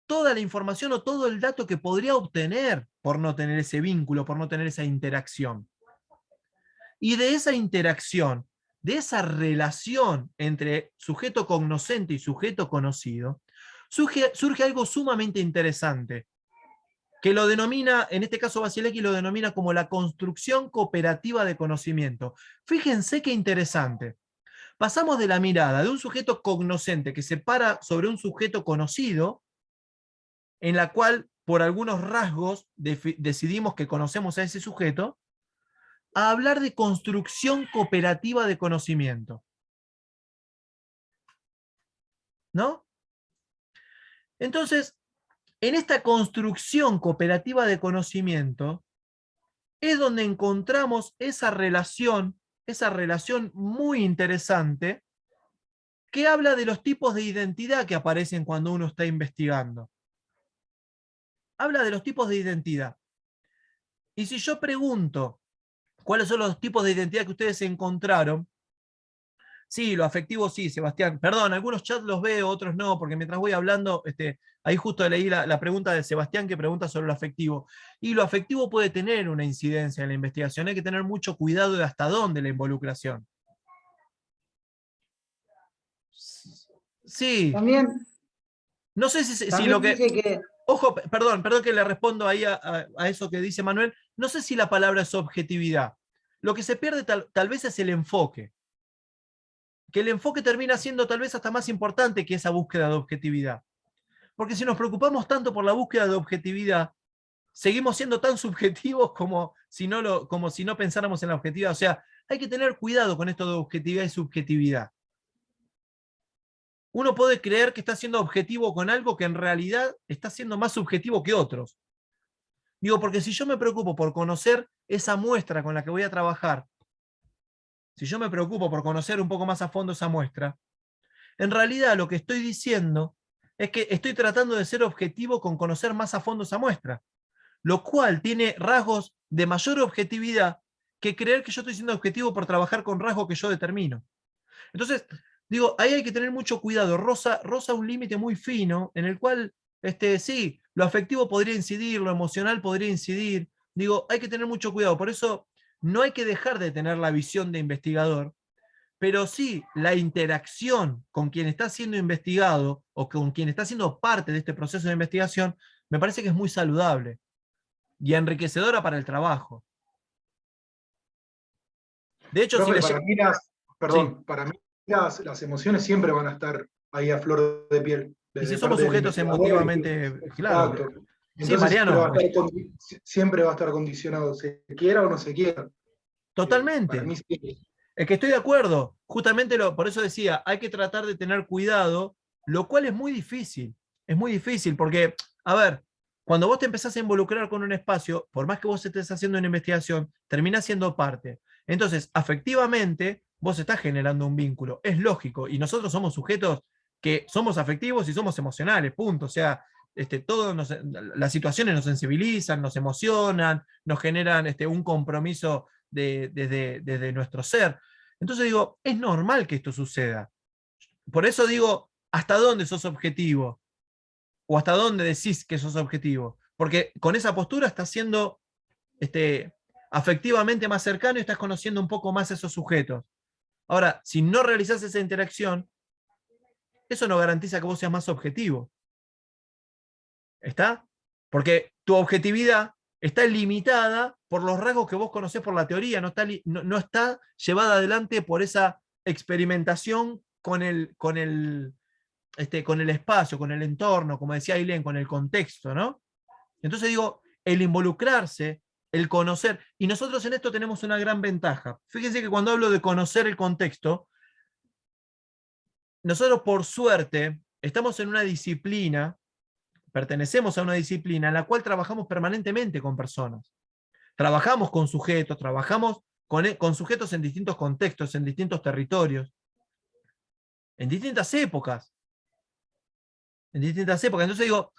toda la información o todo el dato que podría obtener por no tener ese vínculo, por no tener esa interacción. Y de esa interacción, de esa relación entre sujeto cognoscente y sujeto conocido, surge algo sumamente interesante, que lo denomina, en este caso Basilecki lo denomina como la construcción cooperativa de conocimiento. Fíjense qué interesante. Pasamos de la mirada de un sujeto cognoscente que se para sobre un sujeto conocido, en la cual por algunos rasgos decidimos que conocemos a ese sujeto, a hablar de construcción cooperativa de conocimiento. ¿No? Entonces, en esta construcción cooperativa de conocimiento, es donde encontramos esa relación muy interesante, que habla de los tipos de identidad que aparecen cuando uno está investigando. Habla de los tipos de identidad. Y si yo pregunto cuáles son los tipos de identidad que ustedes encontraron, sí, lo afectivo sí, Sebastián. Perdón, algunos chats los veo, otros no, porque mientras voy hablando, ahí justo leí la pregunta de Sebastián que pregunta sobre lo afectivo. Y lo afectivo puede tener una incidencia en la investigación. Hay que tener mucho cuidado de hasta dónde la involucración. Sí. También. No sé si lo que... Ojo, perdón que le respondo ahí a eso que dice Manuel. No sé si la palabra es objetividad. Lo que se pierde tal vez es el enfoque. Que el enfoque termina siendo tal vez hasta más importante que esa búsqueda de objetividad. Porque si nos preocupamos tanto por la búsqueda de objetividad, seguimos siendo tan subjetivos como si no pensáramos en la objetividad. O sea, hay que tener cuidado con esto de objetividad y subjetividad. Uno puede creer que está siendo objetivo con algo que en realidad está siendo más subjetivo que otros. Digo, porque si yo me preocupo por conocer esa muestra con la que voy a trabajar, si yo me preocupo por conocer un poco más a fondo esa muestra, en realidad lo que estoy diciendo es que estoy tratando de ser objetivo con conocer más a fondo esa muestra, lo cual tiene rasgos de mayor objetividad que creer que yo estoy siendo objetivo por trabajar con rasgos que yo determino. Entonces, digo, ahí hay que tener mucho cuidado, roza un límite muy fino en el cual, sí, lo afectivo podría incidir, lo emocional podría incidir, digo, hay que tener mucho cuidado, por eso no hay que dejar de tener la visión de investigador, pero sí la interacción con quien está siendo investigado o con quien está siendo parte de este proceso de investigación, me parece que es muy saludable y enriquecedora para el trabajo. De hecho, Profe, para mí las emociones siempre van a estar ahí a flor de piel. Y si somos sujetos emotivamente, claro. Entonces, sí, Mariano. Siempre va a estar condicionado, se quiera o no se quiera. Totalmente. Es que estoy de acuerdo. Justamente por eso decía, hay que tratar de tener cuidado, lo cual es muy difícil. Es muy difícil porque, a ver, cuando vos te empezás a involucrar con un espacio, por más que vos estés haciendo una investigación, terminás siendo parte. Entonces, afectivamente, vos estás generando un vínculo. Es lógico. Y nosotros somos sujetos que somos afectivos y somos emocionales, punto. O sea, las situaciones nos sensibilizan, nos emocionan, nos generan un compromiso desde nuestro ser. Entonces digo, es normal que esto suceda. Por eso digo, ¿hasta dónde sos objetivo? ¿O hasta dónde decís que sos objetivo? Porque con esa postura estás siendo afectivamente más cercano y estás conociendo un poco más a esos sujetos. Ahora, si no realizás esa interacción, eso no garantiza que vos seas más objetivo. ¿Está? Porque tu objetividad está limitada por los rasgos que vos conocés por la teoría, no está llevada adelante por esa experimentación con el espacio, con el entorno, como decía Ailén, con el contexto, ¿no? Entonces digo, el involucrarse, el conocer, y nosotros en esto tenemos una gran ventaja. Fíjense que cuando hablo de conocer el contexto, nosotros por suerte estamos en una disciplina, pertenecemos a una disciplina en la cual trabajamos permanentemente con personas. Trabajamos con sujetos, trabajamos con sujetos en distintos contextos, en distintos territorios, en distintas épocas. En distintas épocas. Entonces digo,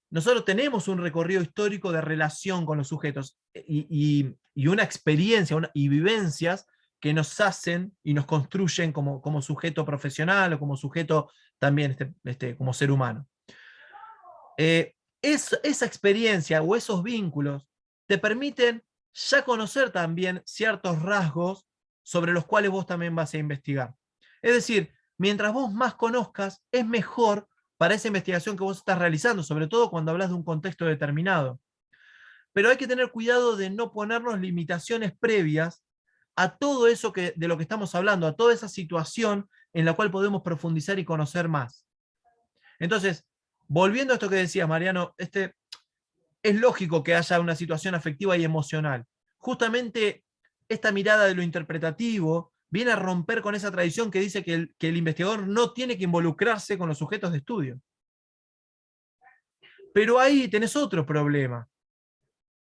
nosotros tenemos un recorrido histórico de relación con los sujetos y una experiencia y vivencias que nos hacen y nos construyen como sujeto profesional o como sujeto también como ser humano. Esa experiencia o esos vínculos te permiten ya conocer también ciertos rasgos sobre los cuales vos también vas a investigar. Es decir, mientras vos más conozcas, es mejor para esa investigación que vos estás realizando, sobre todo cuando hablas de un contexto determinado. Pero hay que tener cuidado de no ponernos limitaciones previas a todo eso de lo que estamos hablando, a toda esa situación en la cual podemos profundizar y conocer más. Entonces, volviendo a esto que decías, Mariano, es lógico que haya una situación afectiva y emocional. Justamente esta mirada de lo interpretativo viene a romper con esa tradición que dice que el investigador no tiene que involucrarse con los sujetos de estudio. Pero ahí tenés otro problema,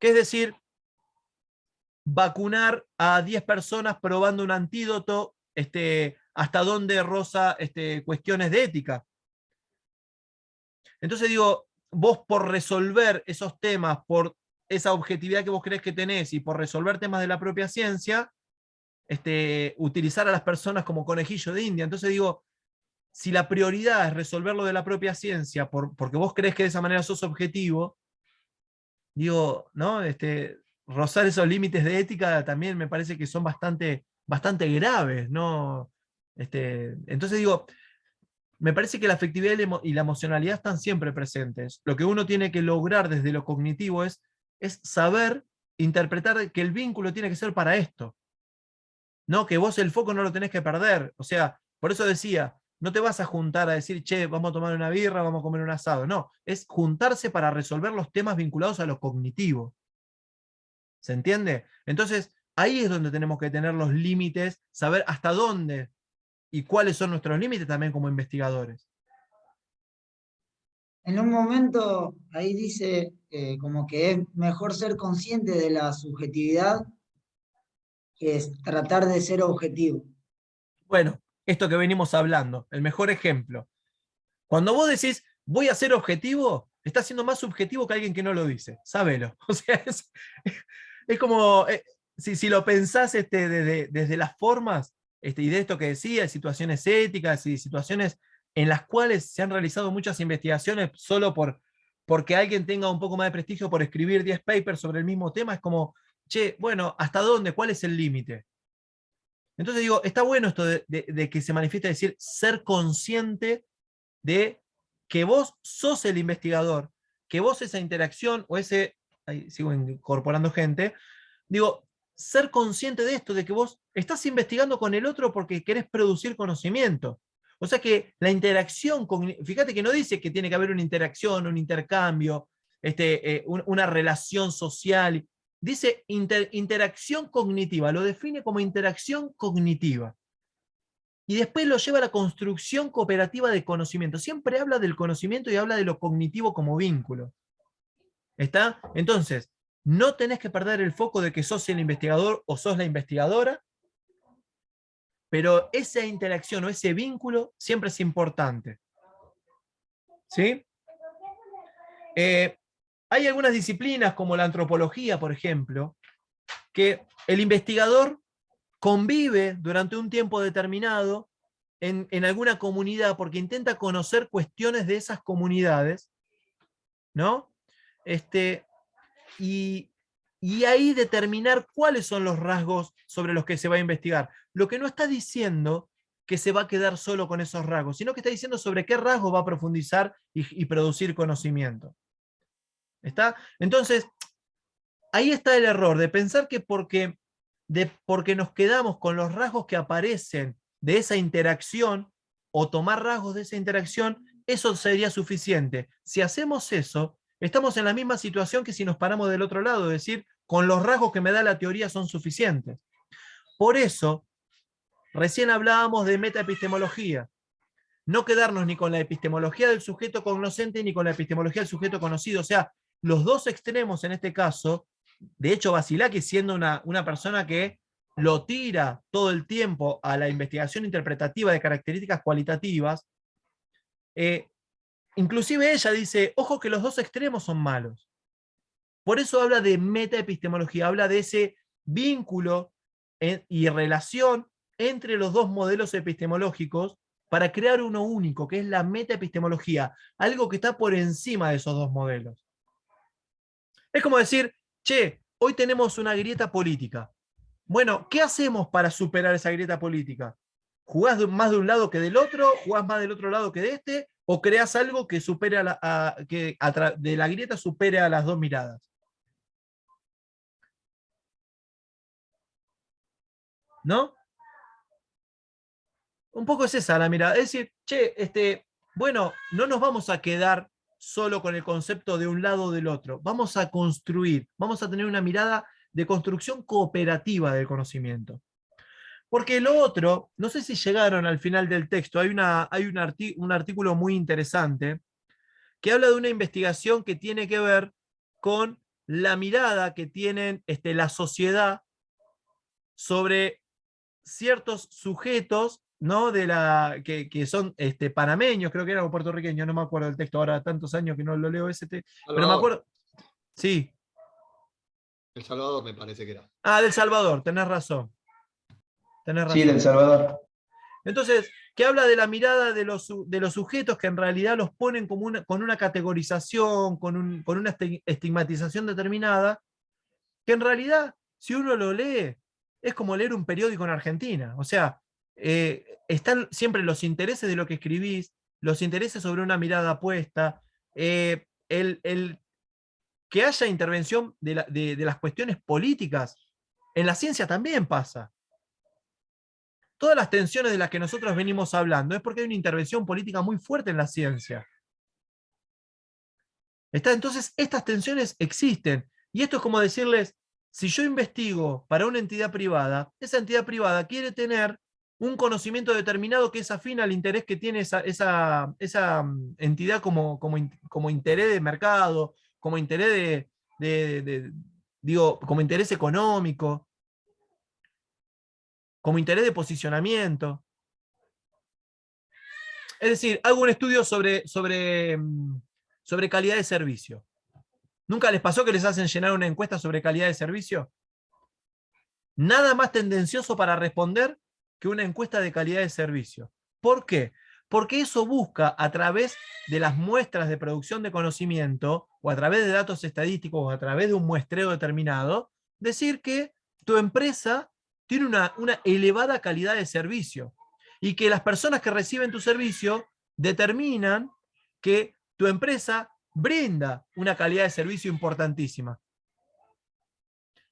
que es decir, vacunar a 10 personas probando un antídoto, hasta dónde roza cuestiones de ética. Entonces digo, vos por resolver esos temas, por esa objetividad que vos crees que tenés y por resolver temas de la propia ciencia, utilizar a las personas como conejillo de India. Entonces digo, si la prioridad es resolver lo de la propia ciencia porque vos crees que de esa manera sos objetivo, digo, ¿no? Rozar esos límites de ética también me parece que son bastante graves, ¿no? Entonces digo, me parece que la afectividad y la emocionalidad están siempre presentes. Lo que uno tiene que lograr desde lo cognitivo es saber interpretar que el vínculo tiene que ser para esto. No, que vos el foco no lo tenés que perder. O sea, por eso decía, no te vas a juntar a decir, che, vamos a tomar una birra, vamos a comer un asado. No, es juntarse para resolver los temas vinculados a lo cognitivo. ¿Se entiende? Entonces, ahí es donde tenemos que tener los límites, saber hasta dónde y cuáles son nuestros límites también como investigadores. En un momento ahí dice como que es mejor ser consciente de la subjetividad que es tratar de ser objetivo. Bueno, esto que venimos hablando, el mejor ejemplo. Cuando vos decís, voy a ser objetivo, estás siendo más subjetivo que alguien que no lo dice. Sábelo. O sea, es como, si lo pensás desde las formas, y de esto que decía, situaciones éticas y situaciones en las cuales se han realizado muchas investigaciones solo porque alguien tenga un poco más de prestigio por escribir 10 papers sobre el mismo tema, es como, che, bueno, ¿hasta dónde? ¿Cuál es el límite? Entonces digo, está bueno esto de que se manifiesta, decir, ser consciente de que vos sos el investigador, que vos esa interacción o ahí sigo incorporando gente, digo, ser consciente de esto, de que vos estás investigando con el otro porque querés producir conocimiento. O sea que la interacción, fíjate que no dice que tiene que haber una interacción, un intercambio, una relación social. Dice interacción cognitiva, lo define como interacción cognitiva. Y después lo lleva a la construcción cooperativa de conocimiento. Siempre habla del conocimiento y habla de lo cognitivo como vínculo. ¿Está? Entonces, no tenés que perder el foco de que sos el investigador o sos la investigadora, pero esa interacción o ese vínculo siempre es importante. ¿Sí? Hay algunas disciplinas como la antropología, por ejemplo, que el investigador convive durante un tiempo determinado en alguna comunidad porque intenta conocer cuestiones de esas comunidades, ¿no? Y ahí determinar cuáles son los rasgos sobre los que se va a investigar. Lo que no está diciendo que se va a quedar solo con esos rasgos, sino que está diciendo sobre qué rasgos va a profundizar y producir conocimiento. ¿Está? Entonces, ahí está el error de pensar que porque nos quedamos con los rasgos que aparecen de esa interacción o tomar rasgos de esa interacción, eso sería suficiente. Si hacemos eso, estamos en la misma situación que si nos paramos del otro lado, es decir, con los rasgos que me da la teoría son suficientes. Por eso, recién hablábamos de metaepistemología. No quedarnos ni con la epistemología del sujeto cognoscente ni con la epistemología del sujeto conocido. O sea, los dos extremos en este caso, de hecho Vasilaki siendo una persona que lo tira todo el tiempo a la investigación interpretativa de características cualitativas, inclusive ella dice, ojo que los dos extremos son malos. Por eso habla de metaepistemología, habla de ese vínculo y relación entre los dos modelos epistemológicos para crear uno único, que es la metaepistemología, algo que está por encima de esos dos modelos. Es como decir, che, hoy tenemos una grieta política. Bueno, ¿qué hacemos para superar esa grieta política? ¿Jugás más de un lado que del otro? ¿Jugás más del otro lado que de este? ¿O creás algo que supere de la grieta supere a las dos miradas? ¿No? Un poco es esa la mirada. Es decir, che, bueno, no nos vamos a quedar solo con el concepto de un lado o del otro. Vamos a construir, vamos a tener una mirada de construcción cooperativa del conocimiento. Porque lo otro, no sé si llegaron al final del texto, hay un artículo muy interesante que habla de una investigación que tiene que ver con la mirada que tienen la sociedad sobre ciertos sujetos, ¿no? que son panameños, creo que eran, o puertorriqueños, no me acuerdo del texto, ahora tantos años que no lo leo pero me acuerdo. Sí. El Salvador me parece que era. Ah, del Salvador, tenés razón. Sí, del Salvador. Entonces, que habla de la mirada de los sujetos que en realidad los ponen como con una categorización, con una estigmatización determinada, que en realidad, si uno lo lee, es como leer un periódico en Argentina. O sea, están siempre los intereses de lo que escribís, los intereses sobre una mirada puesta, el que haya intervención de las cuestiones políticas. En la ciencia también pasa. Todas las tensiones de las que nosotros venimos hablando es porque hay una intervención política muy fuerte en la ciencia. Entonces, estas tensiones existen. Y esto es como decirles, si yo investigo para una entidad privada, esa entidad privada quiere tener un conocimiento determinado que es afín al interés que tiene esa entidad como interés de mercado, como interés como interés económico, como interés de posicionamiento. Es decir, hago un estudio sobre calidad de servicio. ¿Nunca les pasó que les hacen llenar una encuesta sobre calidad de servicio? Nada más tendencioso para responder que una encuesta de calidad de servicio. ¿Por qué? Porque eso busca, a través de las muestras de producción de conocimiento, o a través de datos estadísticos, o a través de un muestreo determinado, decir que tu empresa tiene una elevada calidad de servicio, y que las personas que reciben tu servicio determinan que tu empresa brinda una calidad de servicio importantísima.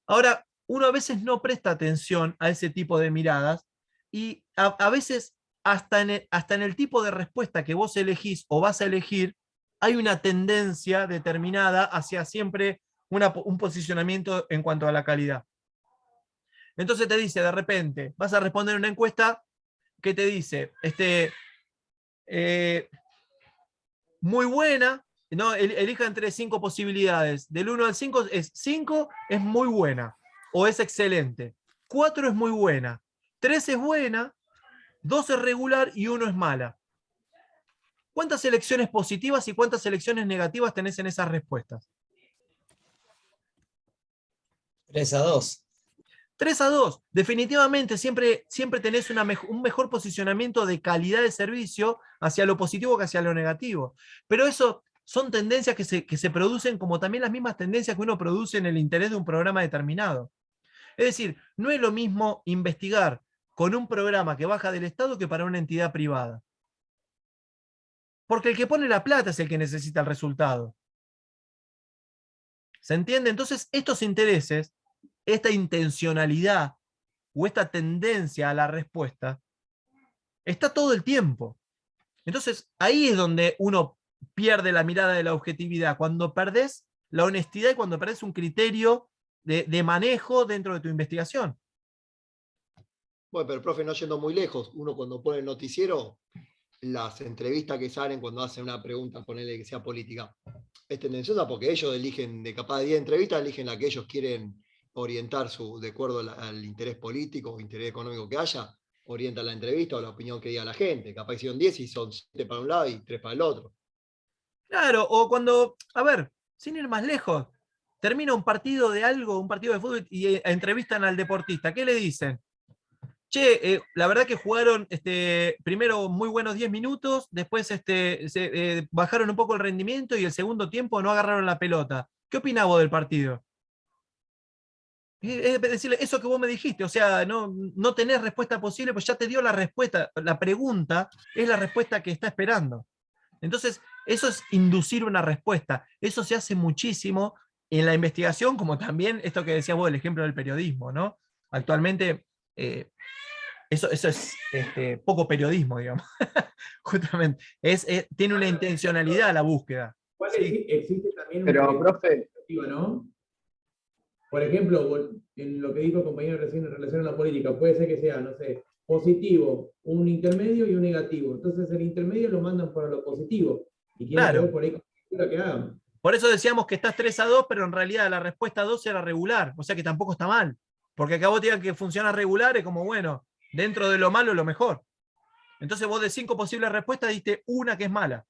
Ahora, uno a veces no presta atención a ese tipo de miradas, y a veces hasta en el tipo de respuesta que vos elegís o vas a elegir, hay una tendencia determinada hacia siempre un posicionamiento en cuanto a la calidad. Entonces te dice, de repente, vas a responder una encuesta que te dice, muy buena, no, elija entre 5 posibilidades. Del 1 al 5 5 es muy buena o es excelente. 4 es muy buena. 3 es buena, 2 es regular y 1 es mala. ¿Cuántas elecciones positivas y cuántas elecciones negativas tenés en esas respuestas? 3 a 2. 3-2. Definitivamente siempre tenés un mejor posicionamiento de calidad de servicio hacia lo positivo que hacia lo negativo. Pero eso son tendencias que se producen como también las mismas tendencias que uno produce en el interés de un programa determinado. Es decir, no es lo mismo investigar con un programa que baja del Estado que para una entidad privada. Porque el que pone la plata es el que necesita el resultado. ¿Se entiende? Entonces, estos intereses, esta intencionalidad o esta tendencia a la respuesta, está todo el tiempo. Entonces, ahí es donde uno pierde la mirada de la objetividad, cuando perdés la honestidad y cuando perdés un criterio de manejo dentro de tu investigación. Bueno, pero profe, no yendo muy lejos, uno cuando pone el noticiero, las entrevistas que salen cuando hacen una pregunta, ponele que sea política, es tendenciosa porque ellos eligen, de capaz de 10 entrevistas, eligen la que ellos quieren orientar de acuerdo al interés político o interés económico que haya, orientan la entrevista o la opinión que diga la gente. Capaz hicieron 10 y son 7 para un lado y 3 para el otro. Claro, o cuando, a ver, sin ir más lejos, termina un partido de algo, un partido de fútbol, y entrevistan al deportista. ¿Qué le dicen? Che, la verdad que jugaron primero muy buenos 10 minutos, después bajaron un poco el rendimiento y el segundo tiempo no agarraron la pelota. ¿Qué opinás vos del partido? Es decirle, eso que vos me dijiste, o sea, no tenés respuesta posible, pues ya te dio la respuesta. La pregunta es la respuesta que está esperando. Entonces, eso es inducir una respuesta. Eso se hace muchísimo en la investigación, como también esto que decías vos, el ejemplo del periodismo, ¿no? Actualmente, eso es poco periodismo, digamos. Justamente. Tiene una intencionalidad la búsqueda. Sí. Existe también Pero, profe, ¿no? Por ejemplo, en lo que dijo el compañero recién en relación a la política, puede ser que sea, no sé, positivo, un intermedio y un negativo. Entonces el intermedio lo mandan para lo positivo. Y quieren Claro. saber por ahí que hagan. Por eso decíamos que estás 3-2, pero en realidad la respuesta 2 era regular. O sea que tampoco está mal. Porque acá vos te digan que funciona regular, es como, bueno, dentro de lo malo, lo mejor. Entonces vos de 5 posibles respuestas diste una que es mala.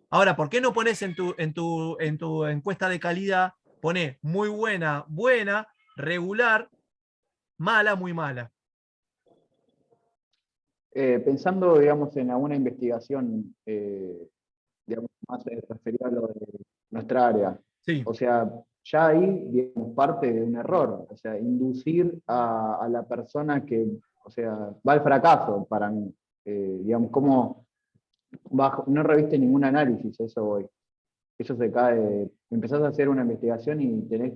Ahora, ¿por qué no pones en tu encuesta de calidad, pones muy buena, buena, regular, mala, muy mala? Pensando, digamos, en alguna investigación, digamos, más referida a lo de nuestra área. Sí. O sea, ya ahí, digamos, parte de un error. O sea, inducir a la persona que, o sea, va al fracaso para mí. Digamos, como no reviste ningún análisis, eso voy. Eso se cae. Empezás a hacer una investigación y tenés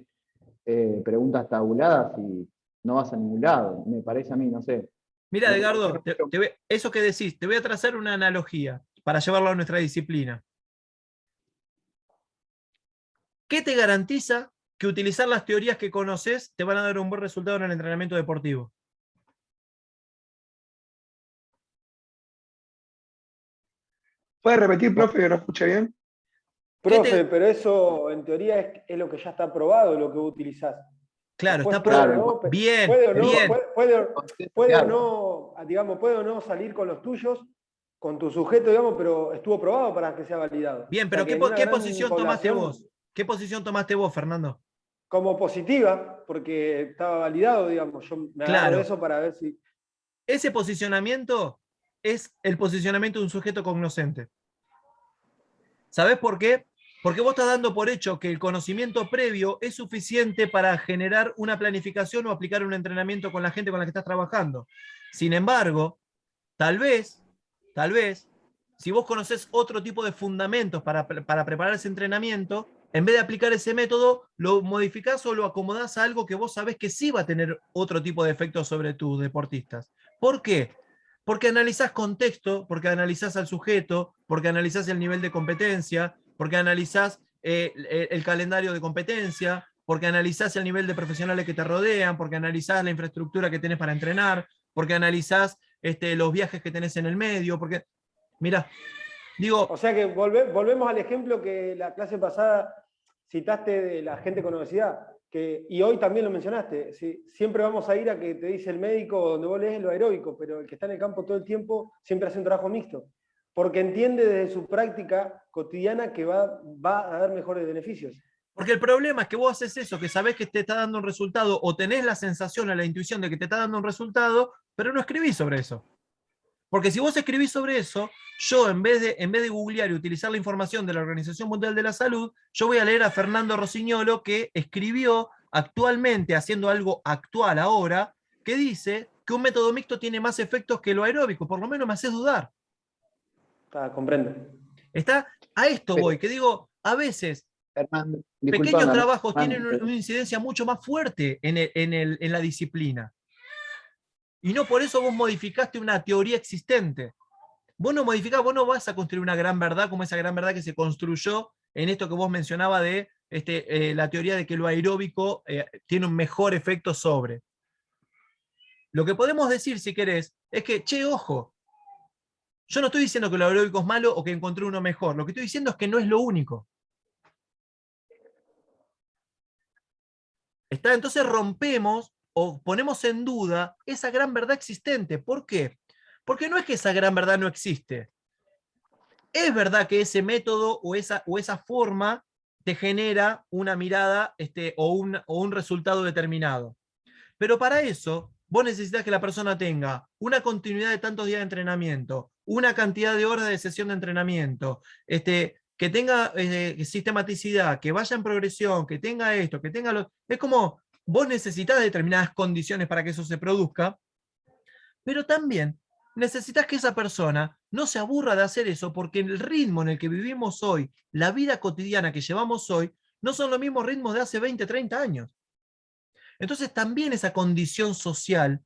preguntas tabuladas y no vas a ningún lado. Me parece a mí, no sé. Mira, Edgardo, eso que decís, te voy a trazar una analogía para llevarlo a nuestra disciplina. ¿Qué te garantiza que utilizar las teorías que conoces te van a dar un buen resultado en el entrenamiento deportivo? ¿Puede repetir, profe, que no escuché bien? Profe, pero eso en teoría es lo que ya está probado, lo que vos utilizás. Claro, Después está probado. ¿no? Bien, puede o no salir con los tuyos, con tu sujeto, digamos, pero estuvo probado para que sea validado. Bien, pero ¿qué posición tomaste vos? ¿Qué posición tomaste vos, Fernando? Como positiva, porque estaba validado, digamos. Yo me agarro de eso para ver si... Ese posicionamiento es el posicionamiento de un sujeto cognoscente. ¿Sabés por qué? Porque vos estás dando por hecho que el conocimiento previo es suficiente para generar una planificación o aplicar un entrenamiento con la gente con la que estás trabajando. Sin embargo, tal vez, si vos conocés otro tipo de fundamentos para preparar ese entrenamiento, en vez de aplicar ese método, lo modificás o lo acomodás a algo que vos sabés que sí va a tener otro tipo de efecto sobre tus deportistas. ¿Por qué? Porque analizás contexto, porque analizás al sujeto, porque analizás el nivel de competencia, porque analizás el calendario de competencia, porque analizás el nivel de profesionales que te rodean, porque analizás la infraestructura que tenés para entrenar, porque analizás los viajes que tenés en el medio, porque, mirá, digo... O sea que volvemos al ejemplo que la clase pasada citaste de la gente con obesidad, y hoy también lo mencionaste, ¿sí? Siempre vamos a ir a que te dice el médico donde vos lees lo aeróbico, pero el que está en el campo todo el tiempo siempre hace un trabajo mixto, porque entiende desde su práctica cotidiana que va a dar mejores beneficios. Porque el problema es que vos haces eso, que sabés que te está dando un resultado, o tenés la sensación o la intuición de que te está dando un resultado, pero no escribís sobre eso. Porque si vos escribís sobre eso, yo en vez de googlear y utilizar la información de la Organización Mundial de la Salud, yo voy a leer a Fernando Rossignolo, que escribió actualmente, haciendo algo actual ahora, que dice que un método mixto tiene más efectos que lo aeróbico. Por lo menos me haces dudar. Comprendo. A esto voy, que digo, a veces Hernán, pequeños disculpame, trabajos Hernán, tienen una incidencia mucho más fuerte en la disciplina. Y no por eso vos modificaste una teoría existente. Vos no modificás, vos no vas a construir una gran verdad como esa gran verdad que se construyó en esto que vos mencionabas de la teoría de que lo aeróbico tiene un mejor efecto sobre. Lo que podemos decir, si querés, es que, che, ojo, yo no estoy diciendo que lo aeróbico es malo o que encontré uno mejor. Lo que estoy diciendo es que no es lo único. Entonces rompemos o ponemos en duda esa gran verdad existente. ¿Por qué? Porque no es que esa gran verdad no existe. Es verdad que ese método o esa forma te genera una mirada o un resultado determinado. Pero para eso, vos necesitas que la persona tenga una continuidad de tantos días de entrenamiento, una cantidad de horas de sesión de entrenamiento, que tenga sistematicidad, que vaya en progresión, que tenga esto, que tenga lo... Es como vos necesitas determinadas condiciones para que eso se produzca, pero también necesitas que esa persona no se aburra de hacer eso, porque el ritmo en el que vivimos hoy, la vida cotidiana que llevamos hoy, no son los mismos ritmos de hace 20, 30 años. Entonces también esa condición social,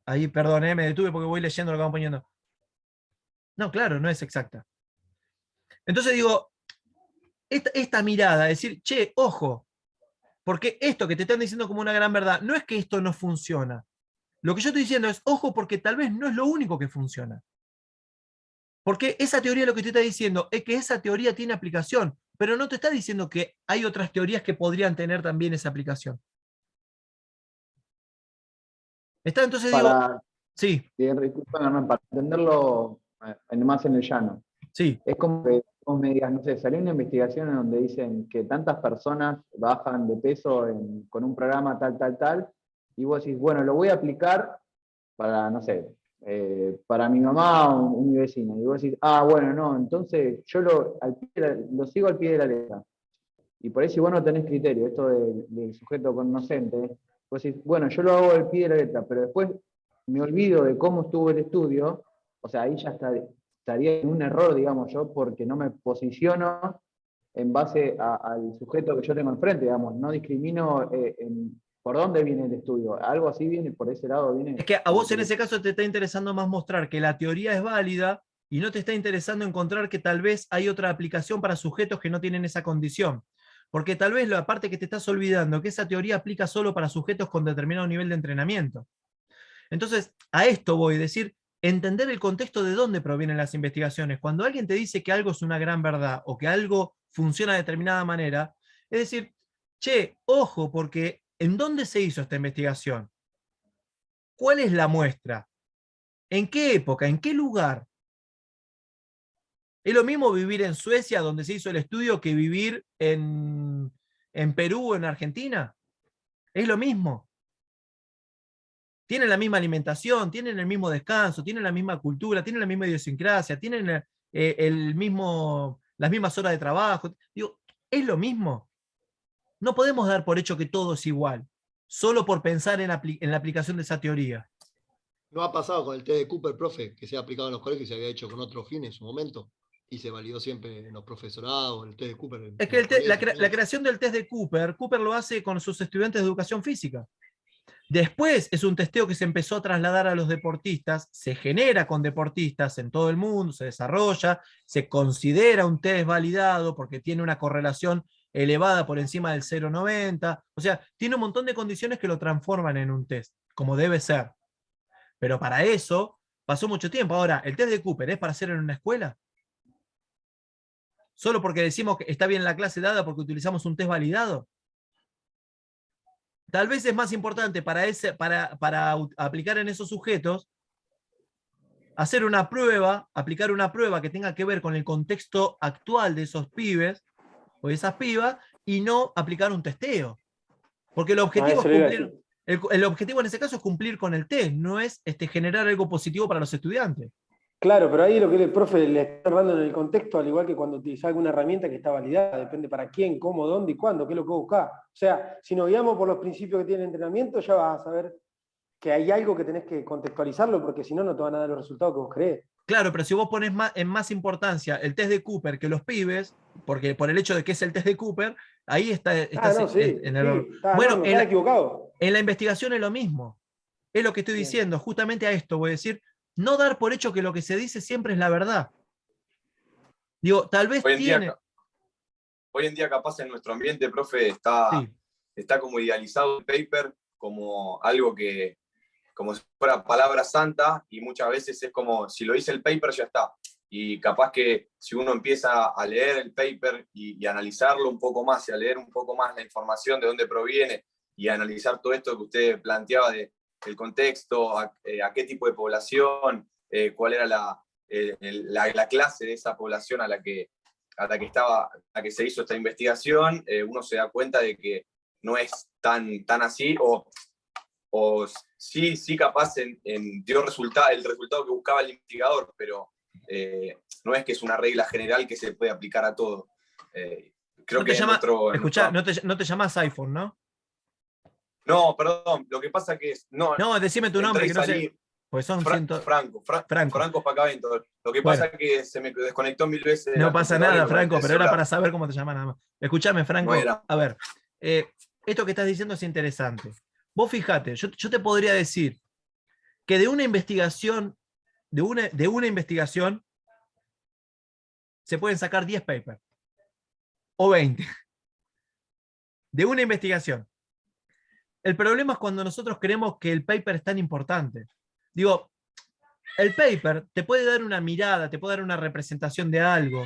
ahí perdón, me detuve porque voy leyendo lo que van poniendo. No, claro, no es exacta. Entonces digo, esta mirada, decir, che, ojo, porque esto que te están diciendo como una gran verdad, no es que esto no funciona. Lo que yo estoy diciendo es, ojo, porque tal vez no es lo único que funciona. Porque esa teoría lo que te está diciendo es que esa teoría tiene aplicación, pero no te está diciendo que hay otras teorías que podrían tener también esa aplicación. Entonces digo, sí. Para entenderlo más en el llano. Sí. Es como que vos me digas, no sé, salió una investigación en donde dicen que tantas personas bajan de peso con un programa tal, y vos decís, bueno, lo voy a aplicar para, no sé, para mi mamá o mi vecina. Y vos decís, bueno, no, entonces yo lo sigo al pie de la letra. Y por eso si vos no tenés criterio, esto del sujeto cognoscente, vos decís, bueno, yo lo hago al pie de la letra, pero después me olvido de cómo estuvo el estudio, o sea, ahí ya estaría en un error, digamos yo, porque no me posiciono en base al sujeto que yo tengo enfrente, digamos, no discrimino por dónde viene el estudio, algo así viene, por ese lado viene. Es que a vos en ese caso te está interesando más mostrar que la teoría es válida y no te está interesando encontrar que tal vez hay otra aplicación para sujetos que no tienen esa condición. Porque tal vez la parte que te estás olvidando, que esa teoría aplica solo para sujetos con determinado nivel de entrenamiento. Entonces, a esto voy a decir, entender el contexto de dónde provienen las investigaciones. Cuando alguien te dice que algo es una gran verdad o que algo funciona de determinada manera, es decir, che, ojo, porque ¿en dónde se hizo esta investigación? ¿Cuál es la muestra? ¿En qué época? ¿En qué lugar? ¿Es lo mismo vivir en Suecia, donde se hizo el estudio, que vivir en Perú o en Argentina? ¿Es lo mismo? Tienen la misma alimentación, tienen el mismo descanso, tienen la misma cultura, tienen la misma idiosincrasia, tienen las mismas horas de trabajo. Digo, ¿es lo mismo? No podemos dar por hecho que todo es igual, solo por pensar en la aplicación de esa teoría. ¿No ha pasado con el test de Cooper, profe, que se ha aplicado en los colegios y se había hecho con otros fines en su momento? Y se validó siempre en los profesorados, el test de Cooper. Es que la creación del test de Cooper lo hace con sus estudiantes de educación física. Después es un testeo que se empezó a trasladar a los deportistas, se genera con deportistas en todo el mundo, se desarrolla, se considera un test validado porque tiene una correlación elevada por encima del 0,90. O sea, tiene un montón de condiciones que lo transforman en un test, como debe ser. Pero para eso pasó mucho tiempo. Ahora, ¿el test de Cooper es para hacer en una escuela? ¿Solo porque decimos que está bien la clase dada porque utilizamos un test validado? Tal vez es más importante para aplicar en esos sujetos hacer una prueba, aplicar una prueba que tenga que ver con el contexto actual de esos pibes o de esas pibas y no aplicar un testeo. Porque el objetivo es cumplir, el objetivo en ese caso es cumplir con el test, no es generar algo positivo para los estudiantes. Claro, pero ahí lo que el profe le está hablando en el contexto, al igual que cuando utiliza alguna herramienta que está validada, depende para quién, cómo, dónde y cuándo, qué es lo que buscar. O sea, si nos guiamos por los principios que tiene el entrenamiento, ya vas a saber que hay algo que tenés que contextualizarlo, porque si no, no te van a dar los resultados que vos creés. Claro, pero si vos pones en más importancia el test de Cooper que los pibes, porque por el hecho de que es el test de Cooper, ahí está en error. Bueno, equivocado. En la investigación es lo mismo. Es lo que estoy diciendo. Justamente a esto voy a decir, no dar por hecho que lo que se dice siempre es la verdad. Digo, tal vez Hoy en día capaz en nuestro ambiente, profe, está como idealizado el paper como algo que, como si fuera palabra santa, y muchas veces es como, si lo dice el paper ya está. Y capaz que si uno empieza a leer el paper y analizarlo un poco más, y a leer un poco más la información de dónde proviene, y a analizar todo esto que usted planteaba del contexto, a qué tipo de población, cuál era la clase de esa población a la que se hizo esta investigación, uno se da cuenta de que no es tan así, o sí capaz dio el resultado que buscaba el investigador, pero no es que es una regla general que se puede aplicar a todo. Creo que no te llamas iPhone, ¿no? No, perdón, lo que pasa que es... No, decime tu nombre, que no sé. Pues son Franco Spacavento. Lo que pasa es que se me desconectó 1000 veces. No pasa nada, Franco, pero era para saber cómo te llaman nada más. Escuchame, Franco, a ver, esto que estás diciendo es interesante. Vos fijate, yo te podría decir que de una investigación, se pueden sacar 10 papers. O 20. De una investigación. El problema es cuando nosotros creemos que el paper es tan importante. Digo, el paper te puede dar una mirada, te puede dar una representación de algo.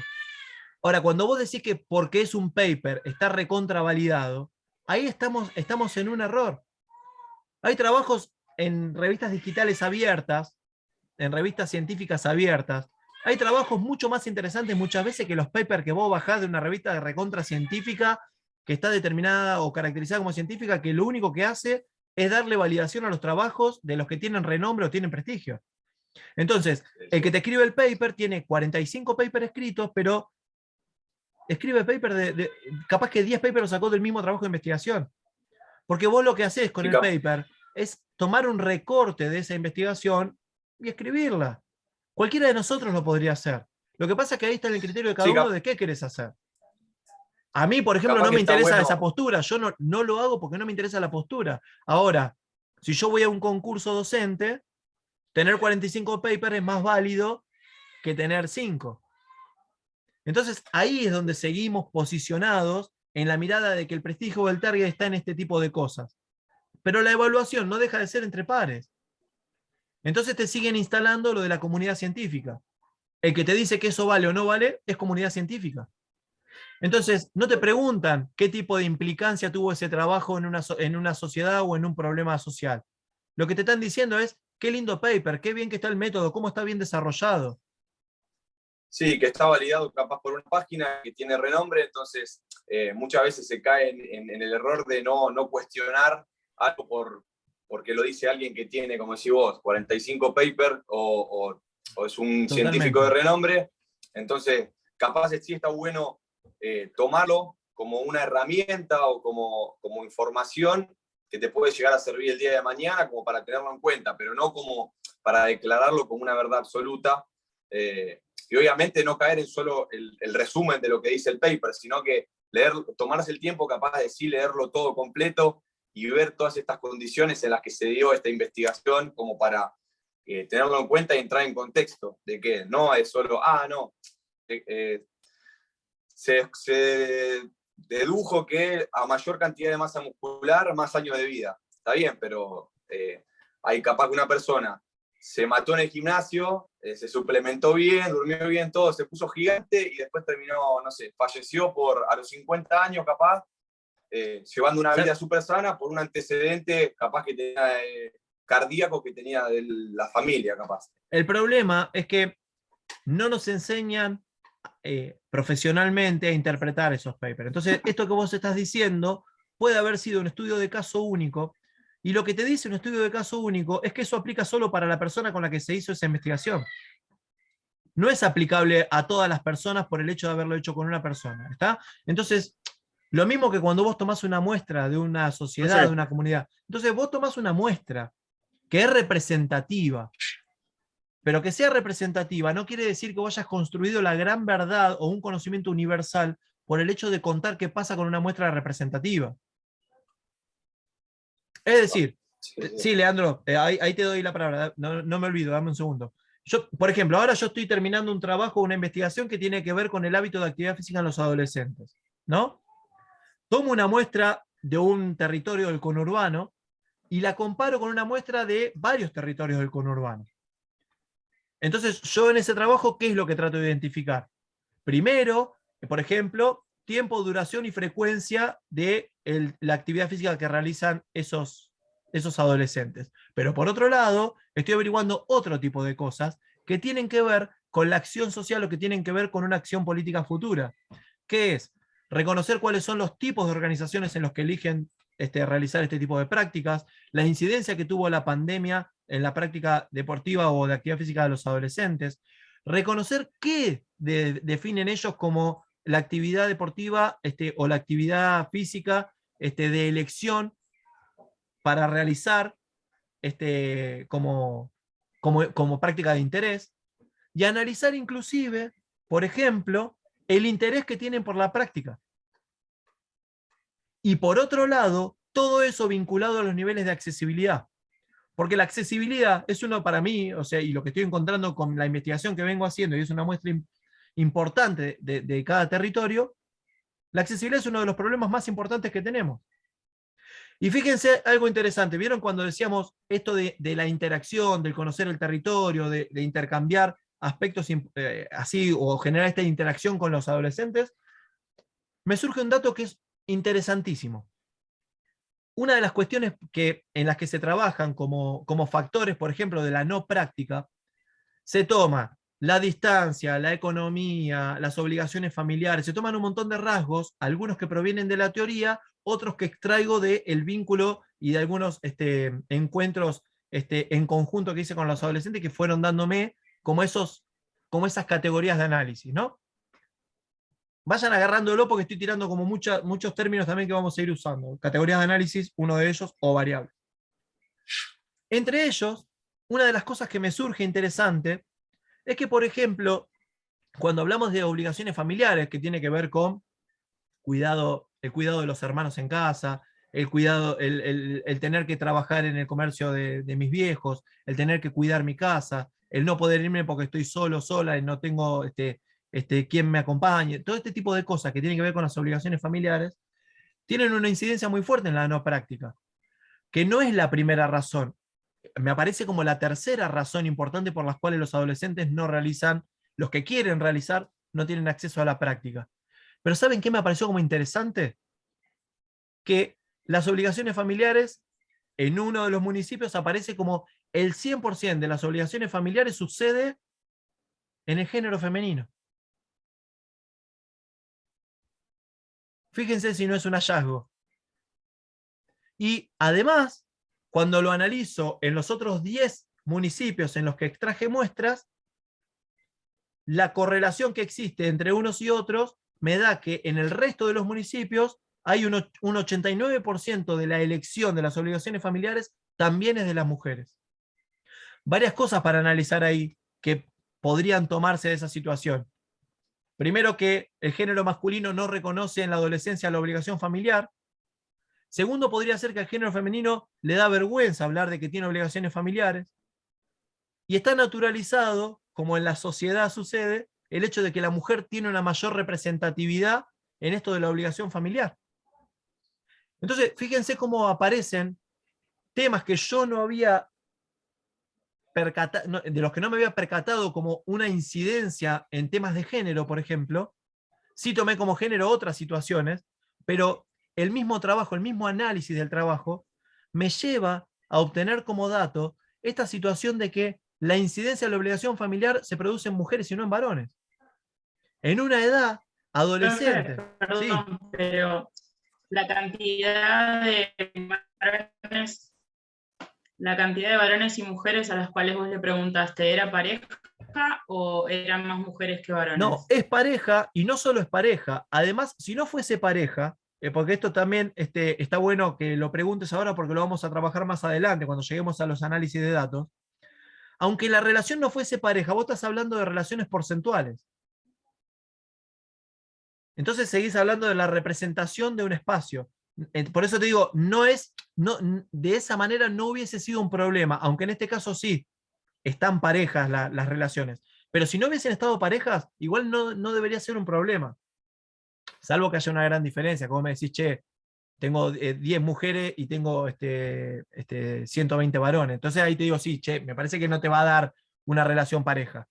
Ahora, cuando vos decís que porque es un paper está recontravalidado, ahí estamos en un error. Hay trabajos en revistas digitales abiertas, en revistas científicas abiertas. Hay trabajos mucho más interesantes muchas veces que los papers que vos bajás de una revista de recontra científica que está determinada o caracterizada como científica, que lo único que hace es darle validación a los trabajos de los que tienen renombre o tienen prestigio. Entonces, el que te escribe el paper tiene 45 papers escritos, pero escribe paper capaz que 10 papers lo sacó del mismo trabajo de investigación. Porque vos lo que haces con el paper es tomar un recorte de esa investigación y escribirla. Cualquiera de nosotros lo podría hacer. Lo que pasa es que ahí está el criterio de cada uno de qué querés hacer. A mí, por ejemplo, no me interesa esa postura. Yo no lo hago porque no me interesa la postura. Ahora, si yo voy a un concurso docente, tener 45 papers es más válido que tener 5. Entonces, ahí es donde seguimos posicionados en la mirada de que el prestigio del target está en este tipo de cosas. Pero la evaluación no deja de ser entre pares. Entonces te siguen instalando lo de la comunidad científica. El que te dice que eso vale o no vale es comunidad científica. Entonces, no te preguntan qué tipo de implicancia tuvo ese trabajo en una sociedad o en un problema social. Lo que te están diciendo es, qué lindo paper, qué bien que está el método, cómo está bien desarrollado. Sí, que está validado capaz por una página que tiene renombre, entonces muchas veces se cae en el error de no cuestionar algo porque lo dice alguien que tiene, como decís vos, 45 papers o es un científico de renombre. Entonces, capaz sí está bueno tomarlo como una herramienta o como información que te puede llegar a servir el día de mañana como para tenerlo en cuenta, pero no como para declararlo como una verdad absoluta. Y obviamente no caer en solo el resumen de lo que dice el paper, sino que tomarse el tiempo capaz de sí leerlo todo completo y ver todas estas condiciones en las que se dio esta investigación como para tenerlo en cuenta y entrar en contexto de que no es solo, se dedujo que a mayor cantidad de masa muscular, más años de vida. Está bien, pero hay capaz que una persona se mató en el gimnasio, se suplementó bien, durmió bien, todo, se puso gigante y después terminó, no sé, falleció a los 50 años capaz, llevando una vida súper sana por un antecedente capaz que tenía cardíaco que tenía de la familia, capaz. El problema es que no nos enseñan profesionalmente a interpretar esos papers. Entonces, esto que vos estás diciendo puede haber sido un estudio de caso único, y lo que te dice un estudio de caso único es que eso aplica solo para la persona con la que se hizo esa investigación. No es aplicable a todas las personas por el hecho de haberlo hecho con una persona, ¿está? Entonces, lo mismo que cuando vos tomás una muestra de una sociedad, de una comunidad. Entonces, vos tomás una muestra que es representativa, pero que sea representativa no quiere decir que vos hayas construido la gran verdad o un conocimiento universal por el hecho de contar qué pasa con una muestra representativa. Es decir, sí, Leandro, ahí te doy la palabra, no me olvido, dame un segundo. Yo, por ejemplo, ahora yo estoy terminando un trabajo, una investigación que tiene que ver con el hábito de actividad física en los adolescentes, ¿no? Tomo una muestra de un territorio del conurbano y la comparo con una muestra de varios territorios del conurbano. Entonces, yo en ese trabajo, ¿qué es lo que trato de identificar? Primero, por ejemplo, tiempo, duración y frecuencia de la actividad física que realizan esos adolescentes. Pero por otro lado, estoy averiguando otro tipo de cosas que tienen que ver con la acción social o que tienen que ver con una acción política futura, que es reconocer cuáles son los tipos de organizaciones en los que eligen realizar este tipo de prácticas, la incidencia que tuvo la pandemia en la práctica deportiva o de actividad física de los adolescentes, reconocer qué definen ellos como la actividad deportiva o la actividad física de elección para realizar como práctica de interés, y analizar inclusive, por ejemplo, el interés que tienen por la práctica. Y por otro lado, todo eso vinculado a los niveles de accesibilidad. Porque la accesibilidad es uno para mí, o sea, y lo que estoy encontrando con la investigación que vengo haciendo, y es una muestra importante de cada territorio, la accesibilidad es uno de los problemas más importantes que tenemos. Y fíjense algo interesante, ¿vieron cuando decíamos esto de la interacción, del conocer el territorio, de intercambiar aspectos así, o generar esta interacción con los adolescentes? Me surge un dato que es interesantísimo. Una de las cuestiones en las que se trabajan como factores, por ejemplo, de la no práctica, se toma la distancia, la economía, las obligaciones familiares, se toman un montón de rasgos, algunos que provienen de la teoría, otros que extraigo del vínculo y de algunos encuentros en conjunto que hice con los adolescentes que fueron dándome como esas categorías de análisis, ¿no? Vayan agarrándolo porque estoy tirando como muchos términos también que vamos a ir usando. Categorías de análisis, uno de ellos, o variables. Entre ellos, una de las cosas que me surge interesante es que, por ejemplo, cuando hablamos de obligaciones familiares, que tiene que ver con el cuidado de los hermanos en casa, el tener que trabajar en el comercio de mis viejos, el tener que cuidar mi casa, el no poder irme porque estoy solo, sola, y no tengo quien me acompañe, todo este tipo de cosas que tienen que ver con las obligaciones familiares, tienen una incidencia muy fuerte en la no práctica, que no es la primera razón, me aparece como la tercera razón importante por las cuales los adolescentes no realizan, los que quieren realizar, no tienen acceso a la práctica. Pero ¿saben qué me pareció como interesante? Que las obligaciones familiares, en uno de los municipios aparece como el 100% de las obligaciones familiares sucede en el género femenino. Fíjense si no es un hallazgo. Y además, cuando lo analizo en los otros 10 municipios en los que extraje muestras, la correlación que existe entre unos y otros me da que en el resto de los municipios hay un 89% de la elección de las obligaciones familiares también es de las mujeres. Varias cosas para analizar ahí que podrían tomarse de esa situación. Primero, que el género masculino no reconoce en la adolescencia la obligación familiar. Segundo, podría ser que al género femenino le da vergüenza hablar de que tiene obligaciones familiares. Y está naturalizado, como en la sociedad sucede, el hecho de que la mujer tiene una mayor representatividad en esto de la obligación familiar. Entonces, fíjense cómo aparecen temas que yo no había de los que no me había percatado como una incidencia en temas de género, por ejemplo. Sí tomé como género otras situaciones, pero el mismo trabajo, el mismo análisis del trabajo, me lleva a obtener como dato esta situación de que la incidencia de la obligación familiar se produce en mujeres y no en varones. En una edad adolescente. Perdón, pero la cantidad de varones y mujeres a las cuales vos le preguntaste, ¿era pareja o eran más mujeres que varones? No, es pareja, y no solo es pareja. Además, si no fuese pareja, porque esto también está bueno que lo preguntes ahora porque lo vamos a trabajar más adelante, cuando lleguemos a los análisis de datos. Aunque la relación no fuese pareja, vos estás hablando de relaciones porcentuales. Entonces seguís hablando de la representación de un espacio. Por eso te digo, de esa manera no hubiese sido un problema, aunque en este caso sí, están parejas las relaciones. Pero si no hubiesen estado parejas, igual no debería ser un problema. Salvo que haya una gran diferencia, como me decís, che, tengo 10 mujeres y tengo 120 varones. Entonces ahí te digo, sí, che, me parece que no te va a dar una relación pareja.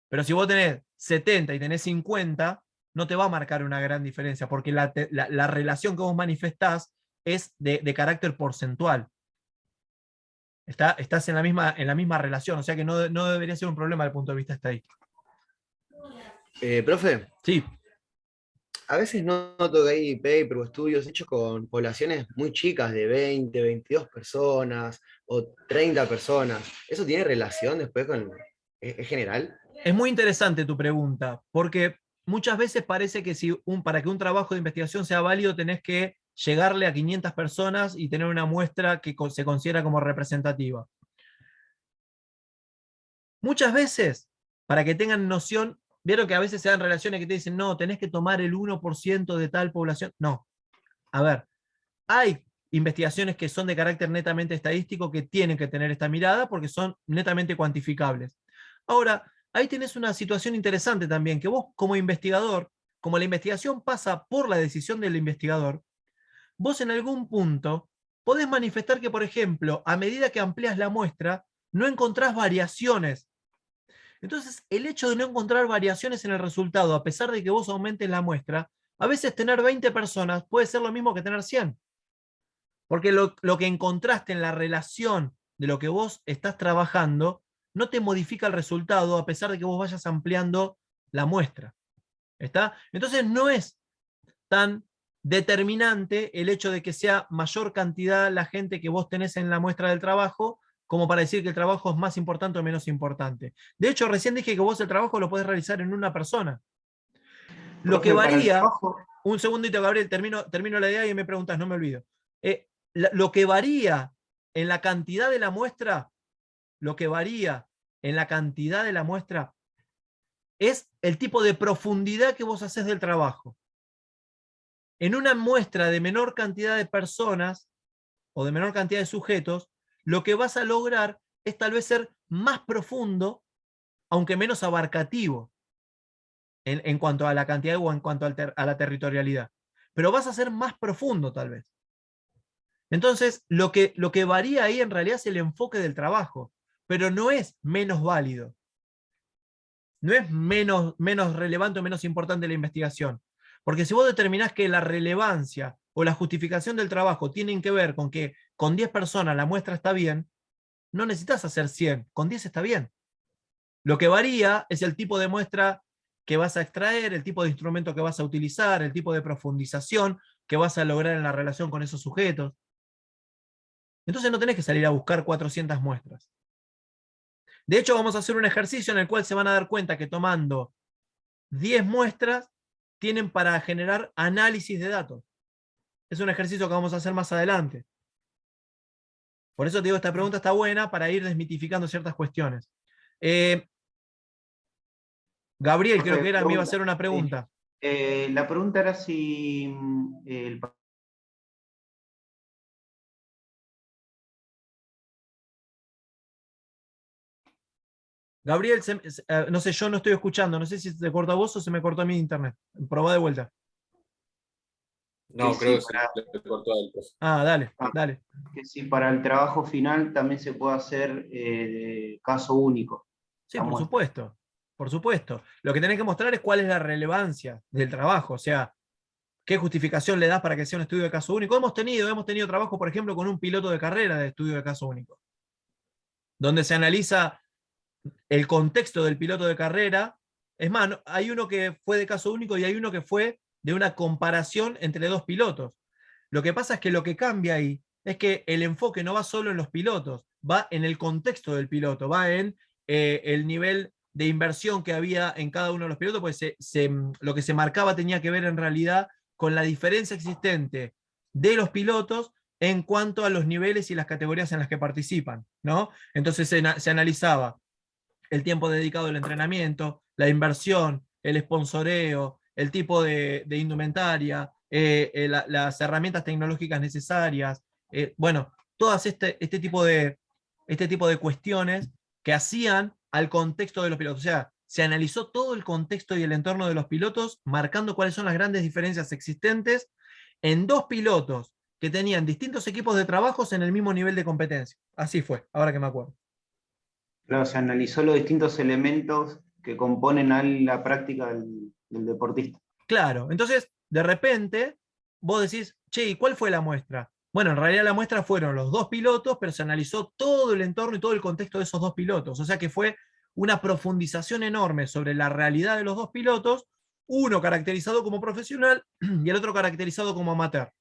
Pero si vos tenés 70 y tenés 50, no te va a marcar una gran diferencia, porque la relación que vos manifestás es de carácter porcentual. Estás en la misma relación, o sea que no debería ser un problema desde el punto de vista estadístico. Profe. Sí. A veces noto que hay paper o estudios hechos con poblaciones muy chicas, de 20, 22 personas o 30 personas. ¿Eso tiene relación después con... ¿Es general? Es muy interesante tu pregunta, porque muchas veces parece que para que un trabajo de investigación sea válido tenés que llegarle a 500 personas y tener una muestra que se considera como representativa. Muchas veces, para que tengan noción, vieron que a veces se dan relaciones que te dicen, no, tenés que tomar el 1% de tal población. No. A ver, hay investigaciones que son de carácter netamente estadístico que tienen que tener esta mirada porque son netamente cuantificables. Ahora, ahí tenés una situación interesante también, que vos como investigador, como la investigación pasa por la decisión del investigador, vos en algún punto podés manifestar que, por ejemplo, a medida que amplías la muestra, no encontrás variaciones. Entonces, el hecho de no encontrar variaciones en el resultado, a pesar de que vos aumentes la muestra, a veces tener 20 personas puede ser lo mismo que tener 100. Porque lo que encontraste en la relación de lo que vos estás trabajando no te modifica el resultado a pesar de que vos vayas ampliando la muestra. ¿Está? Entonces no es tan determinante el hecho de que sea mayor cantidad la gente que vos tenés en la muestra del trabajo como para decir que el trabajo es más importante o menos importante. De hecho, recién dije que vos el trabajo lo podés realizar en una persona. Lo que varía... Un segundito, Gabriel, termino la idea y me preguntas, no me olvido. Lo que varía en la cantidad de la muestra, es el tipo de profundidad que vos haces del trabajo. En una muestra de menor cantidad de personas o de menor cantidad de sujetos, lo que vas a lograr es tal vez ser más profundo, aunque menos abarcativo en cuanto a la cantidad o en cuanto a la territorialidad. Pero vas a ser más profundo tal vez. Entonces, lo que varía ahí en realidad es el enfoque del trabajo, pero no es menos válido. No es menos relevante o menos importante la investigación. Porque si vos determinás que la relevancia o la justificación del trabajo tienen que ver con que con 10 personas la muestra está bien, no necesitas hacer 100, con 10 está bien. Lo que varía es el tipo de muestra que vas a extraer, el tipo de instrumento que vas a utilizar, el tipo de profundización que vas a lograr en la relación con esos sujetos. Entonces no tenés que salir a buscar 400 muestras. De hecho, vamos a hacer un ejercicio en el cual se van a dar cuenta que tomando 10 muestras tienen para generar análisis de datos. Es un ejercicio que vamos a hacer más adelante. Por eso te digo, esta pregunta está buena para ir desmitificando ciertas cuestiones. Gabriel, creo que me iba a hacer una pregunta. La pregunta era si Gabriel, no sé, yo no estoy escuchando, no sé si se cortó a vos o se me cortó a mí internet. Probá de vuelta. No, creo que se le cortó a él. Dale. Que si para el trabajo final también se puede hacer caso único. Sí, por supuesto. Por supuesto. Lo que tenés que mostrar es cuál es la relevancia del trabajo. O sea, ¿Qué justificación le das para que sea un estudio de caso único? Hemos tenido trabajo, por ejemplo, con un piloto de carrera de estudio de caso único, donde se analiza el contexto del piloto de carrera. Es más, hay uno que fue de caso único y hay uno que fue de una comparación entre dos pilotos. Lo que pasa es que lo que cambia ahí es que el enfoque no va solo en los pilotos, va en el contexto del piloto, va en el nivel de inversión que había en cada uno de los pilotos, pues lo que se marcaba tenía que ver en realidad con la diferencia existente de los pilotos en cuanto a los niveles y las categorías en las que participan, ¿no? Entonces se analizaba el tiempo dedicado al entrenamiento, la inversión, el sponsoreo, el tipo de indumentaria, las herramientas tecnológicas necesarias, bueno, todas este tipo de cuestiones que hacían al contexto de los pilotos. O sea, se analizó todo el contexto y el entorno de los pilotos, marcando cuáles son las grandes diferencias existentes en dos pilotos que tenían distintos equipos de trabajos en el mismo nivel de competencia. Así fue, ahora que me acuerdo. Claro, se analizó los distintos elementos que componen a la práctica del deportista. Claro, entonces, de repente, vos decís, che, ¿y cuál fue la muestra? Bueno, en realidad la muestra fueron los dos pilotos, pero se analizó todo el entorno y todo el contexto de esos dos pilotos. O sea que fue una profundización enorme sobre la realidad de los dos pilotos, uno caracterizado como profesional y el otro caracterizado como amateur.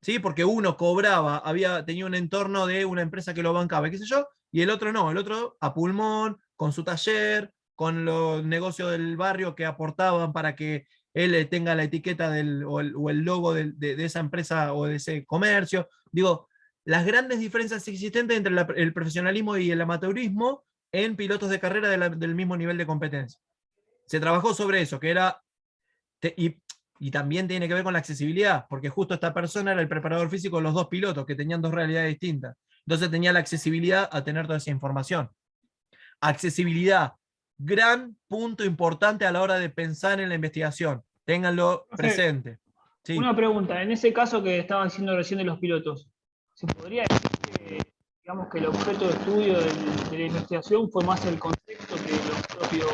¿Sí? Porque uno cobraba, tenía un entorno de una empresa que lo bancaba, qué sé yo, y el otro no, el otro a pulmón, con su taller, con los negocios del barrio que aportaban para que él tenga la etiqueta o el logo de esa empresa o de ese comercio. Digo, las grandes diferencias existentes entre el profesionalismo y el amateurismo en pilotos de carrera del mismo nivel de competencia. Se trabajó sobre eso, que era... Y también tiene que ver con la accesibilidad, porque justo esta persona era el preparador físico de los dos pilotos, que tenían dos realidades distintas. Entonces tenía la accesibilidad a tener toda esa información. Accesibilidad, gran punto importante a la hora de pensar en la investigación. Ténganlo presente. Sí. Una pregunta, en ese caso que estaban diciendo recién de los pilotos, ¿se podría decir que, digamos, que el objeto de estudio de la investigación fue más el contexto que los propios...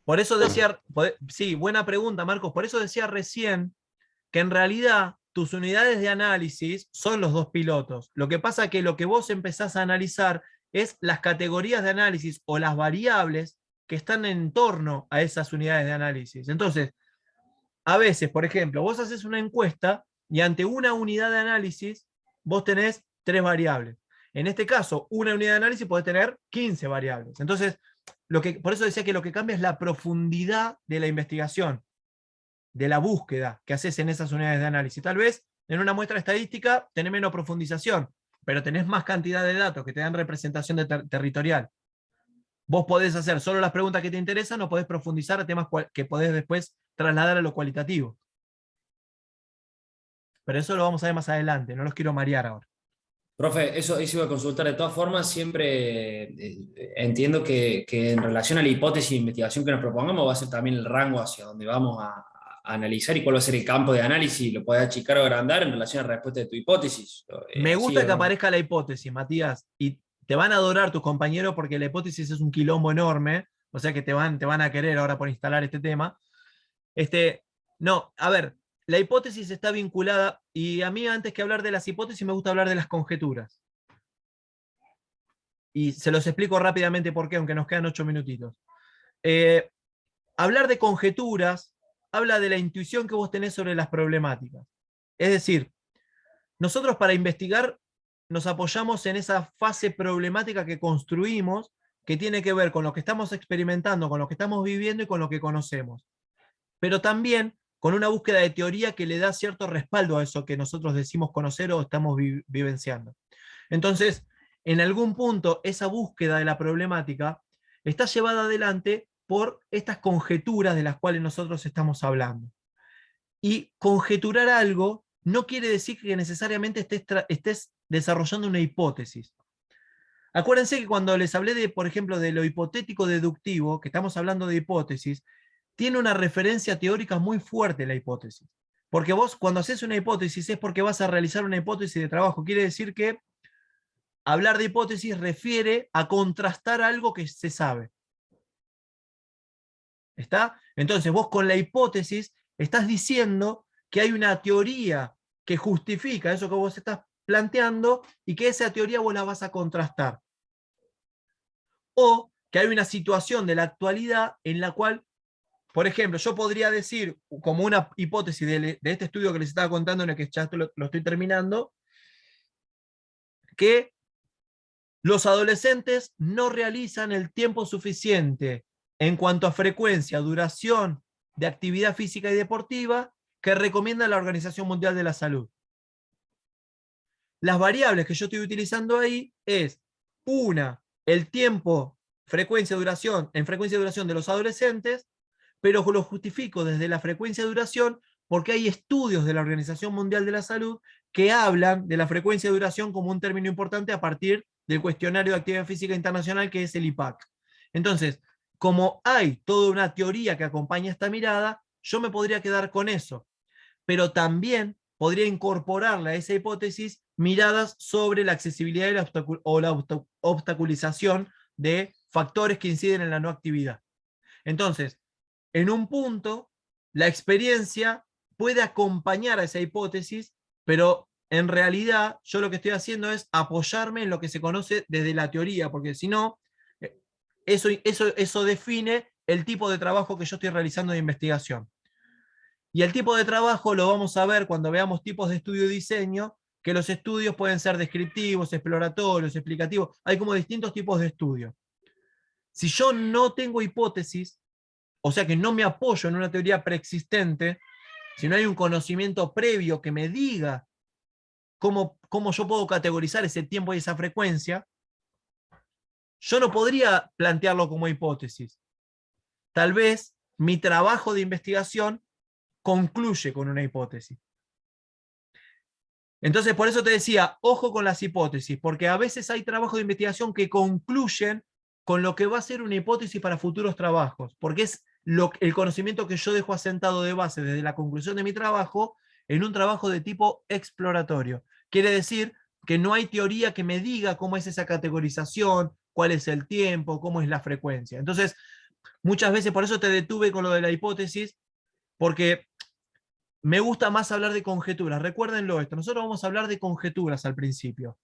Por eso decía, sí, buena pregunta, Marcos, por eso decía recién que en realidad tus unidades de análisis son los dos pilotos. Lo que pasa es que lo que vos empezás a analizar es las categorías de análisis o las variables que están en torno a esas unidades de análisis. Entonces, a veces, por ejemplo, vos haces una encuesta y ante una unidad de análisis vos tenés 3 variables. En este caso, una unidad de análisis puede tener 15 variables. Entonces, por eso decía que lo que cambia es la profundidad de la investigación, de la búsqueda que haces en esas unidades de análisis. Tal vez en una muestra estadística tenés menos profundización, pero tenés más cantidad de datos que te dan representación territorial. Vos podés hacer solo las preguntas que te interesan o podés profundizar a temas que podés después trasladar a lo cualitativo. Pero eso lo vamos a ver más adelante, no los quiero marear ahora. Profe, eso iba a consultar. De todas formas, siempre entiendo que en relación a la hipótesis de investigación que nos propongamos va a ser también el rango hacia donde vamos a analizar y cuál va a ser el campo de análisis. Lo puedes achicar o agrandar en relación a la respuesta de tu hipótesis. Me gusta que aparezca la hipótesis, Matías, y te van a adorar tus compañeros porque la hipótesis es un quilombo enorme, o sea que te van a querer ahora por instalar este tema. No, a ver, la hipótesis está vinculada, y a mí antes que hablar de las hipótesis me gusta hablar de las conjeturas. Y se los explico rápidamente por qué, aunque nos quedan 8 minutitos. Hablar de conjeturas habla de la intuición que vos tenés sobre las problemáticas. Es decir, nosotros para investigar nos apoyamos en esa fase problemática que construimos, que tiene que ver con lo que estamos experimentando, con lo que estamos viviendo y con lo que conocemos. Pero también con una búsqueda de teoría que le da cierto respaldo a eso que nosotros decimos conocer o estamos vivenciando. Entonces, en algún punto, esa búsqueda de la problemática está llevada adelante por estas conjeturas de las cuales nosotros estamos hablando. Y conjeturar algo no quiere decir que necesariamente estés desarrollando una hipótesis. Acuérdense que cuando les hablé, por ejemplo, de lo hipotético deductivo, que estamos hablando de hipótesis, tiene una referencia teórica muy fuerte la hipótesis. Porque vos cuando haces una hipótesis es porque vas a realizar una hipótesis de trabajo. Quiere decir que hablar de hipótesis refiere a contrastar algo que se sabe. ¿Está? Entonces vos con la hipótesis estás diciendo que hay una teoría que justifica eso que vos estás planteando y que esa teoría vos la vas a contrastar. O que hay una situación de la actualidad en la cual, por ejemplo, yo podría decir, como una hipótesis de este estudio que les estaba contando, en el que ya lo estoy terminando, que los adolescentes no realizan el tiempo suficiente en cuanto a frecuencia, duración de actividad física y deportiva que recomienda la Organización Mundial de la Salud. Las variables que yo estoy utilizando ahí es, una, el tiempo, frecuencia, duración, en frecuencia y duración de los adolescentes, pero lo justifico desde la frecuencia y duración porque hay estudios de la Organización Mundial de la Salud que hablan de la frecuencia y duración como un término importante a partir del Cuestionario de Actividad Física Internacional, que es el IPAC. Entonces, como hay toda una teoría que acompaña esta mirada, yo me podría quedar con eso, pero también podría incorporarle a esa hipótesis miradas sobre la accesibilidad y la obstaculización de factores que inciden en la no actividad. Entonces, en un punto, la experiencia puede acompañar a esa hipótesis, pero en realidad yo lo que estoy haciendo es apoyarme en lo que se conoce desde la teoría, porque si no, eso define el tipo de trabajo que yo estoy realizando de investigación. Y el tipo de trabajo lo vamos a ver cuando veamos tipos de estudio y diseño, que los estudios pueden ser descriptivos, exploratorios, explicativos, hay como distintos tipos de estudios. Si yo no tengo hipótesis, o sea que no me apoyo en una teoría preexistente, si no hay un conocimiento previo que me diga cómo yo puedo categorizar ese tiempo y esa frecuencia, yo no podría plantearlo como hipótesis. Tal vez mi trabajo de investigación concluye con una hipótesis. Entonces, por eso te decía, ojo con las hipótesis, porque a veces hay trabajos de investigación que concluyen con lo que va a ser una hipótesis para futuros trabajos, porque es el conocimiento que yo dejo asentado de base desde la conclusión de mi trabajo en un trabajo de tipo exploratorio. Quiere decir que no hay teoría que me diga cómo es esa categorización, cuál es el tiempo, cómo es la frecuencia. Entonces, muchas veces por eso te detuve con lo de la hipótesis, porque me gusta más hablar de conjeturas. Recuérdenlo esto, nosotros vamos a hablar de conjeturas al principio.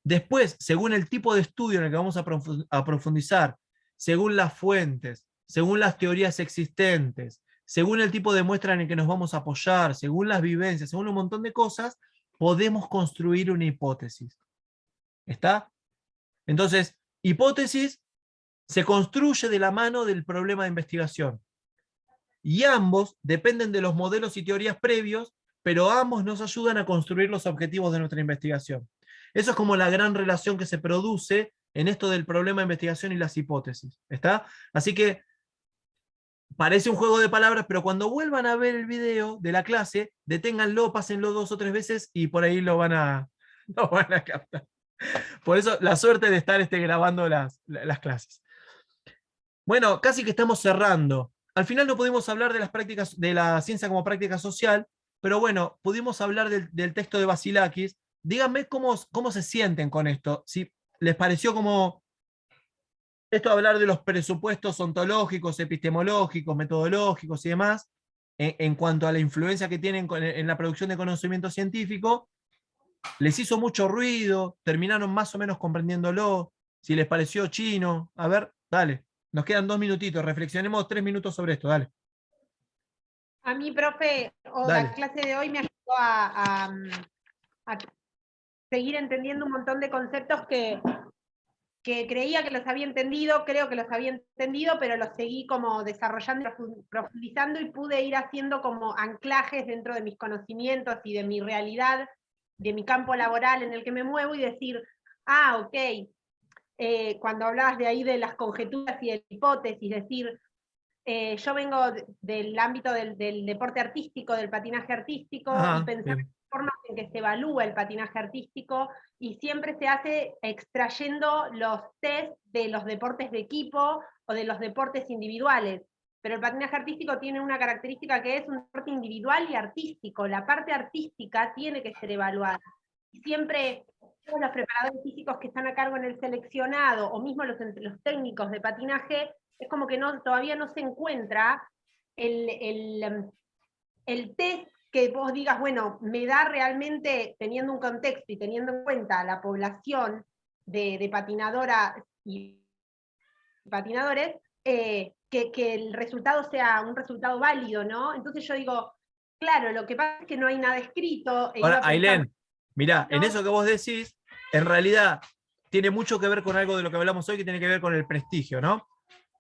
Después, según el tipo de estudio en el que vamos a profundizar, según las fuentes, según las teorías existentes, según el tipo de muestra en el que nos vamos a apoyar, según las vivencias, según un montón de cosas, podemos construir una hipótesis. ¿Está? Entonces, hipótesis se construye de la mano del problema de investigación. Y ambos dependen de los modelos y teorías previos, pero ambos nos ayudan a construir los objetivos de nuestra investigación. Eso es como la gran relación que se produce en esto del problema de investigación y las hipótesis. ¿Está? Así que parece un juego de palabras, pero cuando vuelvan a ver el video de la clase, deténganlo, pásenlo 2 o 3 veces y por ahí lo van a captar. Por eso la suerte de estar grabando las clases. Bueno, casi que estamos cerrando. Al final no pudimos hablar de las prácticas, de la ciencia como práctica social, pero bueno, pudimos hablar del texto de Vasilakis. Díganme cómo se sienten con esto. Si les pareció como esto de hablar de los presupuestos ontológicos, epistemológicos, metodológicos y demás, en cuanto a la influencia que tienen en la producción de conocimiento científico, les hizo mucho ruido, terminaron más o menos comprendiéndolo, si les pareció chino. A ver, dale. Nos quedan 2 minutitos, reflexionemos 3 minutos sobre esto, dale. A mí, profe, la clase de hoy me ayudó a seguir entendiendo un montón de conceptos que creía que los había entendido, creo que los había entendido, pero los seguí como desarrollando, profundizando y pude ir haciendo como anclajes dentro de mis conocimientos y de mi realidad, de mi campo laboral en el que me muevo y decir, ok, cuando hablabas de ahí de las conjeturas y de la hipótesis, decir, yo vengo del ámbito del deporte artístico, del patinaje artístico, y pensar en formas en que se evalúa el patinaje artístico, y siempre se hace extrayendo los test de los deportes de equipo o de los deportes individuales. Pero el patinaje artístico tiene una característica que es un deporte individual y artístico. La parte artística tiene que ser evaluada. Y siempre todos los preparadores físicos que están a cargo en el seleccionado, o mismo los técnicos de patinaje, es como que todavía no se encuentra el test que vos digas, bueno, me da realmente, teniendo un contexto y teniendo en cuenta la población de patinadoras y patinadores, que el resultado sea un resultado válido, ¿no? Entonces yo digo, claro, lo que pasa es que no hay nada escrito. Ahora, Ailén, mirá, en eso que vos decís, en realidad tiene mucho que ver con algo de lo que hablamos hoy, que tiene que ver con el prestigio, ¿no?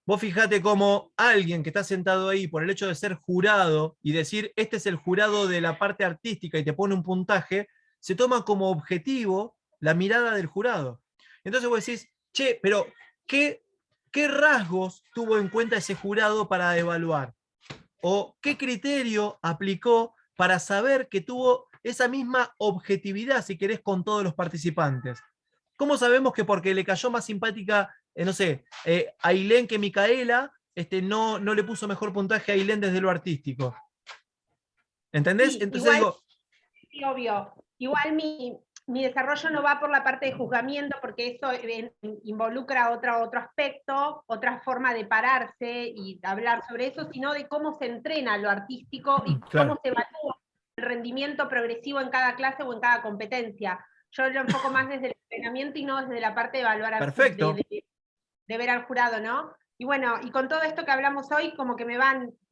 Vos fijate cómo alguien que está sentado ahí por el hecho de ser jurado y decir, este es el jurado de la parte artística y te pone un puntaje, se toma como objetivo la mirada del jurado. Entonces vos decís, che, pero ¿qué rasgos tuvo en cuenta ese jurado para evaluar? ¿O qué criterio aplicó para saber que tuvo esa misma objetividad, si querés, con todos los participantes? ¿Cómo sabemos que porque le cayó más simpática, no sé, Ailén que Micaela, no le puso mejor puntaje a Ailén desde lo artístico? ¿Entendés? Sí, Entonces igual, digo, sí, obvio. Igual mi desarrollo no va por la parte de juzgamiento, porque eso involucra otro aspecto, otra forma de pararse y hablar sobre eso, sino de cómo se entrena lo artístico y claro. cómo se evalúa el rendimiento progresivo en cada clase o en cada competencia. Yo lo enfoco más desde el entrenamiento y no desde la parte de evaluar, Perfecto. de ver al jurado, ¿no? Y bueno, y con todo esto que hablamos hoy, como que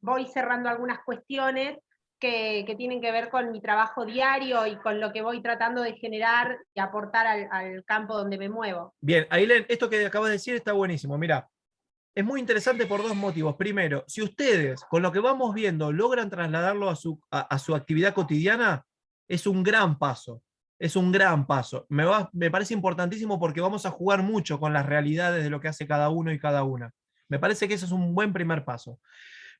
voy cerrando algunas cuestiones que tienen que ver con mi trabajo diario y con lo que voy tratando de generar y aportar al campo donde me muevo. Bien, Ailén, esto que acabas de decir está buenísimo. Mirá, es muy interesante por dos motivos. Primero, si ustedes, con lo que vamos viendo, logran trasladarlo a su actividad cotidiana, es un gran paso. Es un gran paso. Me parece importantísimo porque vamos a jugar mucho con las realidades de lo que hace cada uno y cada una. Me parece que ese es un buen primer paso.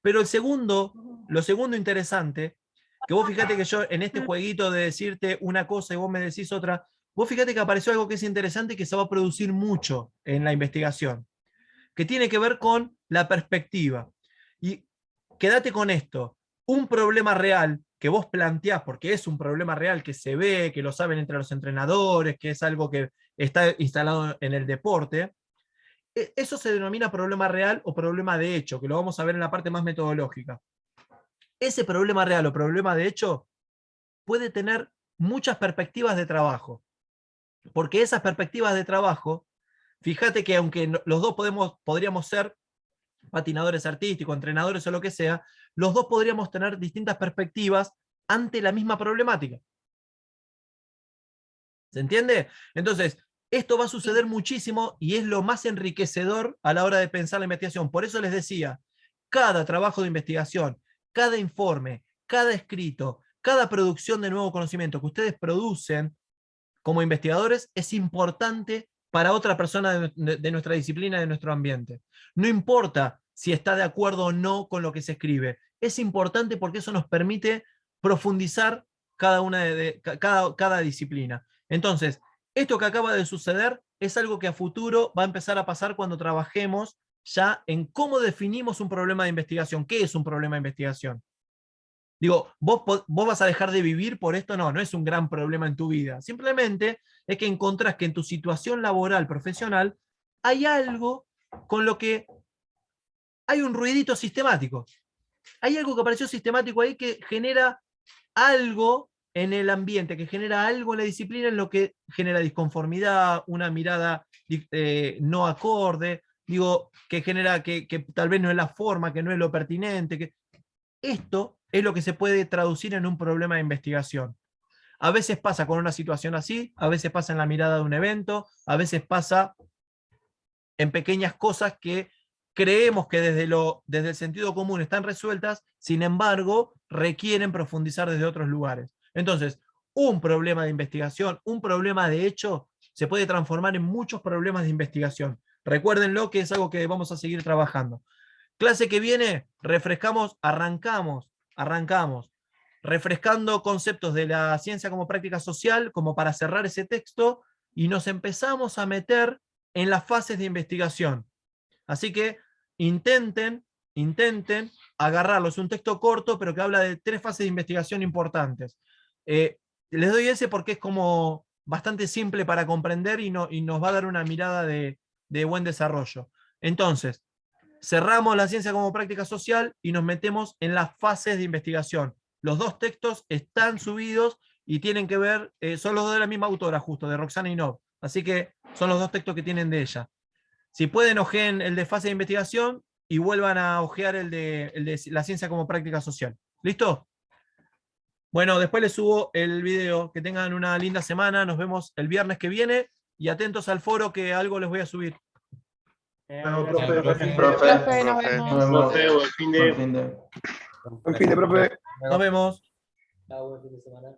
Pero lo segundo interesante, que vos fíjate que yo en este jueguito de decirte una cosa y vos me decís otra, vos fíjate que apareció algo que es interesante y que se va a producir mucho en la investigación, que tiene que ver con la perspectiva. Y quédate con esto, un problema real que vos planteás, porque es un problema real que se ve, que lo saben entre los entrenadores, que es algo que está instalado en el deporte, eso se denomina problema real o problema de hecho, que lo vamos a ver en la parte más metodológica. Ese problema real o problema de hecho puede tener muchas perspectivas de trabajo, porque esas perspectivas de trabajo, fíjate que aunque los dos podríamos ser patinadores artísticos, entrenadores o lo que sea, los dos podríamos tener distintas perspectivas ante la misma problemática. ¿Se entiende? Entonces, esto va a suceder muchísimo y es lo más enriquecedor a la hora de pensar la investigación. Por eso les decía, cada trabajo de investigación, cada informe, cada escrito, cada producción de nuevo conocimiento que ustedes producen como investigadores es importante para otra persona de nuestra disciplina, de nuestro ambiente. No importa si está de acuerdo o no con lo que se escribe. Es importante porque eso nos permite profundizar cada disciplina. Entonces, esto que acaba de suceder es algo que a futuro va a empezar a pasar cuando trabajemos ya en cómo definimos un problema de investigación. ¿Qué es un problema de investigación? Digo, ¿vos vas a dejar de vivir por esto? No es un gran problema en tu vida. Simplemente es que encontrás que en tu situación laboral, profesional, hay algo con lo que hay un ruidito sistemático. Hay algo que apareció sistemático ahí que genera algo en el ambiente, que genera algo en la disciplina en lo que genera disconformidad, una mirada no acorde, digo, que genera que tal vez no es la forma, que no es lo pertinente. Esto es lo que se puede traducir en un problema de investigación. A veces pasa con una situación así, a veces pasa en la mirada de un evento, a veces pasa en pequeñas cosas que creemos que desde el sentido común están resueltas, sin embargo, requieren profundizar desde otros lugares. Entonces, un problema de investigación, un problema de hecho, se puede transformar en muchos problemas de investigación. Recuérdenlo que es algo que vamos a seguir trabajando. Clase que viene, arrancamos, refrescando conceptos de la ciencia como práctica social, como para cerrar ese texto, y nos empezamos a meter en las fases de investigación. Así que intenten agarrarlo. Es un texto corto, pero que habla de 3 fases de investigación importantes. Les doy ese porque es como bastante simple para comprender y nos va a dar una mirada de buen desarrollo. Entonces, cerramos la ciencia como práctica social y nos metemos en las fases de investigación. los dos textos están subidos y tienen que ver, son los dos de la misma autora justo, de Roxana Inov. Así que son los dos textos que tienen de ella. Si pueden, ojeen el de fase de investigación y vuelvan a ojear el de la ciencia como práctica social. ¿Listo? Bueno, después les subo el video. Que tengan una linda semana. Nos vemos el viernes que viene y atentos al foro que algo les voy a subir. Profe, Profe, nos vemos. Profe, buen fin de. Buen fin de, profe. Nos vemos. Buen fin de semana.